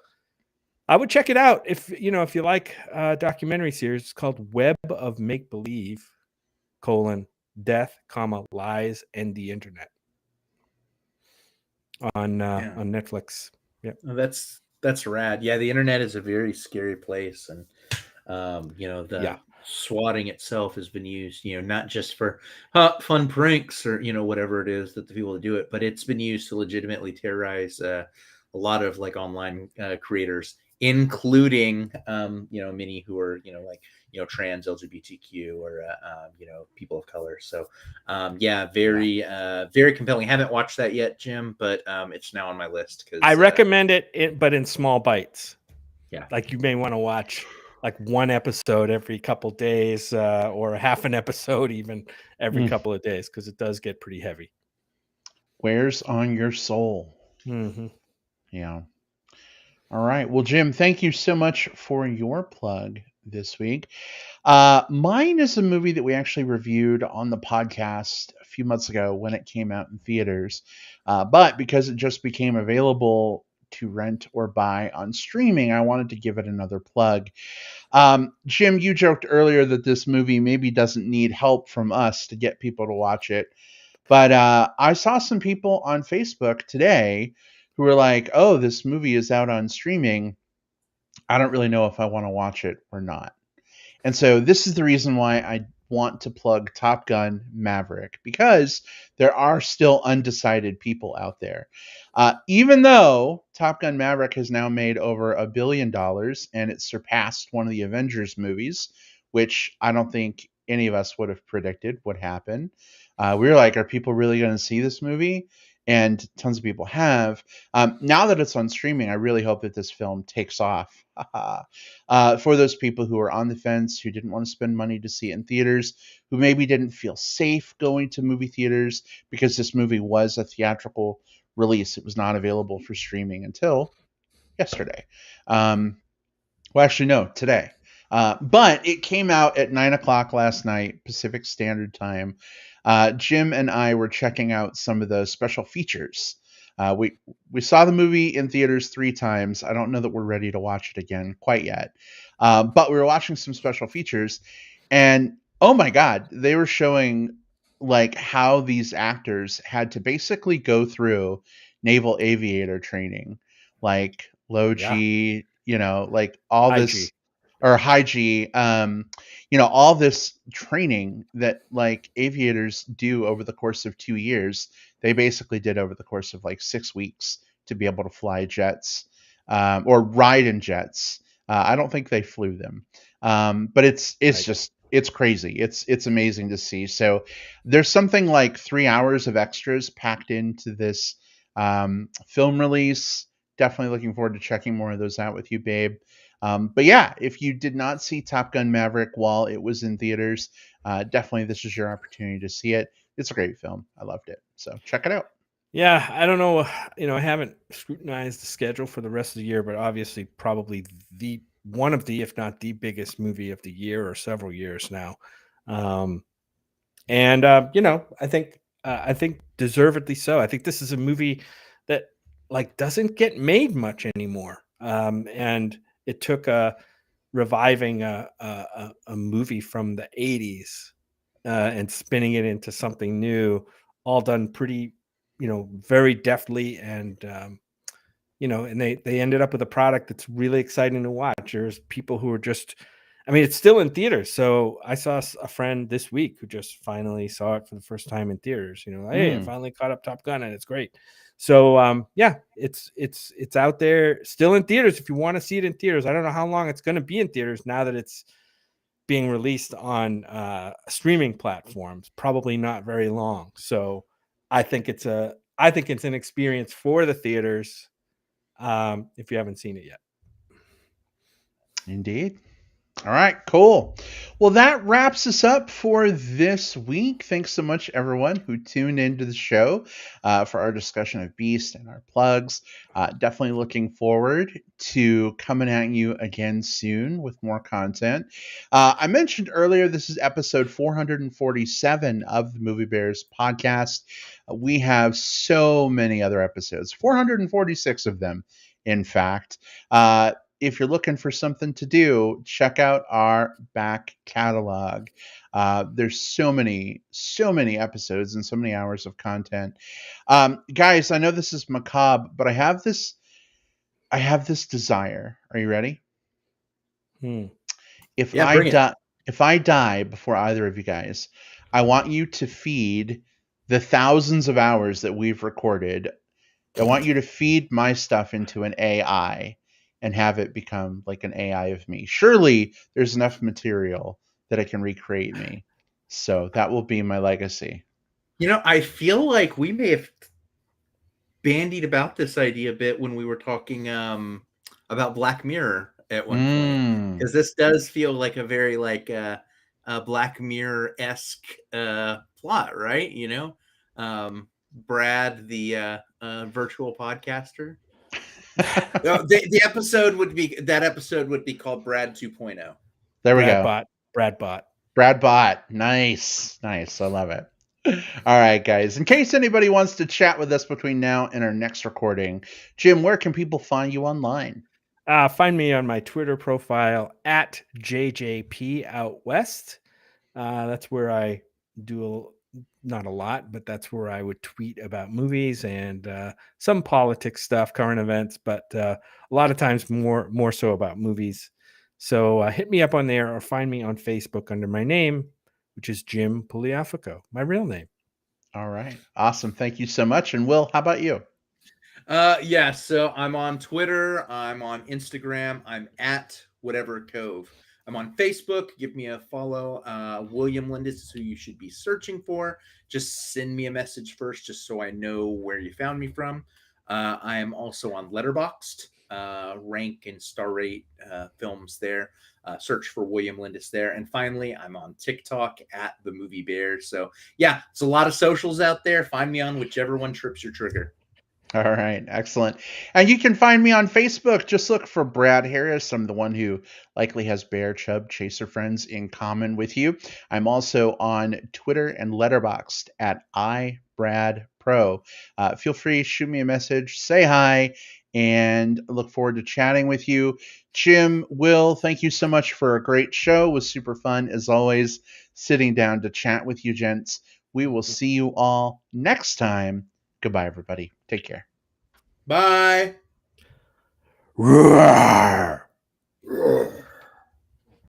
S2: I would check it out if you like a documentary series. It's called Web of Make-Believe, Death, Lies, and the Internet on Netflix. Yeah,
S3: that's rad. Yeah, the internet is a very scary place, and you know, swatting itself has been used, you know, not just for fun pranks or, you know, whatever it is that the people do it, but it's been used to legitimately terrorize a lot of like online creators, including many who are like trans, LGBTQ, or people of color. So very compelling. Haven't watched that yet, Jim, but it's now on my list because
S2: I recommend it, but in small bites.
S3: Yeah.
S2: Like you may want to watch like one episode every couple days, or half an episode even every couple of days, because it does get pretty heavy.
S1: Wears on your soul.
S2: Mm-hmm.
S1: Yeah. All right. Well, Jim, thank you so much for your plug this week. Mine is a movie that we actually reviewed on the podcast a few months ago when it came out in theaters. But because it just became available to rent or buy on streaming, I wanted to give it another plug. Jim, you joked earlier that this movie maybe doesn't need help from us to get people to watch it. But I saw some people on Facebook today who were like, oh, this movie is out on streaming. I don't really know if I want to watch it or not. And so this is the reason why I want to plug Top Gun Maverick, because there are still undecided people out there. Even though Top Gun Maverick has now made over $1 billion and it surpassed one of the Avengers movies, which I don't think any of us would have predicted would happen. We were like, are people really going to see this movie? And tons of people have. Now that it's on streaming, I really hope that this film takes off. For those people who are on the fence, who didn't want to spend money to see it in theaters, who maybe didn't feel safe going to movie theaters because this movie was a theatrical release. It was not available for streaming until yesterday. Well, actually, no, today. But it came out at 9 o'clock last night, Pacific Standard Time. Jim and I were checking out some of the special features. We saw the movie in theaters 3 times. I don't know that we're ready to watch it again quite yet. But we were watching some special features, and oh my God, they were showing like how these actors had to basically go through naval aviator training, like low G, like all
S2: High
S1: this.
S2: G.
S1: Or high G, all this training that like aviators do over the course of 2 years, they basically did over the course of like 6 weeks to be able to fly jets, or ride in jets. I don't think they flew them, but it's just it's crazy. It's amazing to see. So there's something like 3 hours of extras packed into this film release. Definitely looking forward to checking more of those out with you, babe. But yeah, if you did not see Top Gun Maverick while it was in theaters, definitely this is your opportunity to see it. It's a great film. I loved it. So check it out.
S2: Yeah, I don't know. I haven't scrutinized the schedule for the rest of the year, but obviously probably one of the, if not the biggest movie of the year or several years now. I think deservedly so. I think this is a movie that like doesn't get made much anymore. And it took reviving a movie from the 80s and spinning it into something new, all done pretty, very deftly. And, and they ended up with a product that's really exciting to watch. There's people who are just, it's still in theaters. So I saw a friend this week who just finally saw it for the first time in theaters. Hey, I finally caught up Top Gun and it's great. So it's out there still in theaters if you want to see it in theaters. I don't know how long it's going to be in theaters now that it's being released on streaming platforms. Probably not very long. So I think it's an experience for the theaters if you haven't seen it yet.
S1: Indeed. All right, cool. Well, that wraps us up for this week. Thanks so much, everyone who tuned into the show for our discussion of Beast and our plugs. Definitely looking forward to coming at you again soon with more content. I mentioned earlier, this is episode 447 of the Movie Bears podcast. We have so many other episodes, 446 of them, in fact. If you're looking for something to do, check out our back catalog. There's so many episodes and so many hours of content. Guys, I know this is macabre, but I have this desire. Are you ready? If I die before either of you guys, I want you to feed the thousands of hours that we've recorded I want you to feed my stuff into an AI and have it become like an AI of me. Surely there's enough material that it can recreate me. So that will be my legacy.
S3: I feel like we may have bandied about this idea a bit when we were talking about Black Mirror at one point, because this does feel like a very like a Black Mirror-esque plot, right? Brad, the virtual podcaster. The episode would be called Brad 2.0.
S1: There we
S2: Brad
S1: go.
S2: Bot. Brad Bot.
S1: Brad Bot. Nice. Nice. I love it. All right, guys. In case anybody wants to chat with us between now and our next recording, Jim, where can people find you online?
S2: Find me on my Twitter profile at JJP Out West. That's where I do not a lot, but that's where I would tweet about movies and some politics stuff, current events, but a lot of times more so about movies. So hit me up on there or find me on Facebook under my name, which is Jim Pugliafico, my real name.
S1: All right. Awesome. Thank you so much. And Will, how about you?
S3: Yeah, so I'm on Twitter, I'm on Instagram, I'm at whatever cove. I'm on Facebook. Give me a follow. William Lindis is who you should be searching for. Just send me a message first, just so I know where you found me from. I am also on Letterboxd. Rank and star rate films there. Search for William Lindis there. And finally, I'm on TikTok at the Movie Bear. So yeah, it's a lot of socials out there. Find me on whichever one trips your trigger.
S1: All right, excellent. And you can find me on Facebook. Just look for Brad Harris. I'm the one who likely has Bear Chub Chaser friends in common with you. I'm also on Twitter and Letterboxd at iBradPro. Feel free to shoot me a message, say hi, and look forward to chatting with you. Jim, Will, thank you so much for a great show. It was super fun, as always, sitting down to chat with you gents. We will see you all next time. Goodbye, everybody. Take care.
S3: Bye.
S2: RAWR.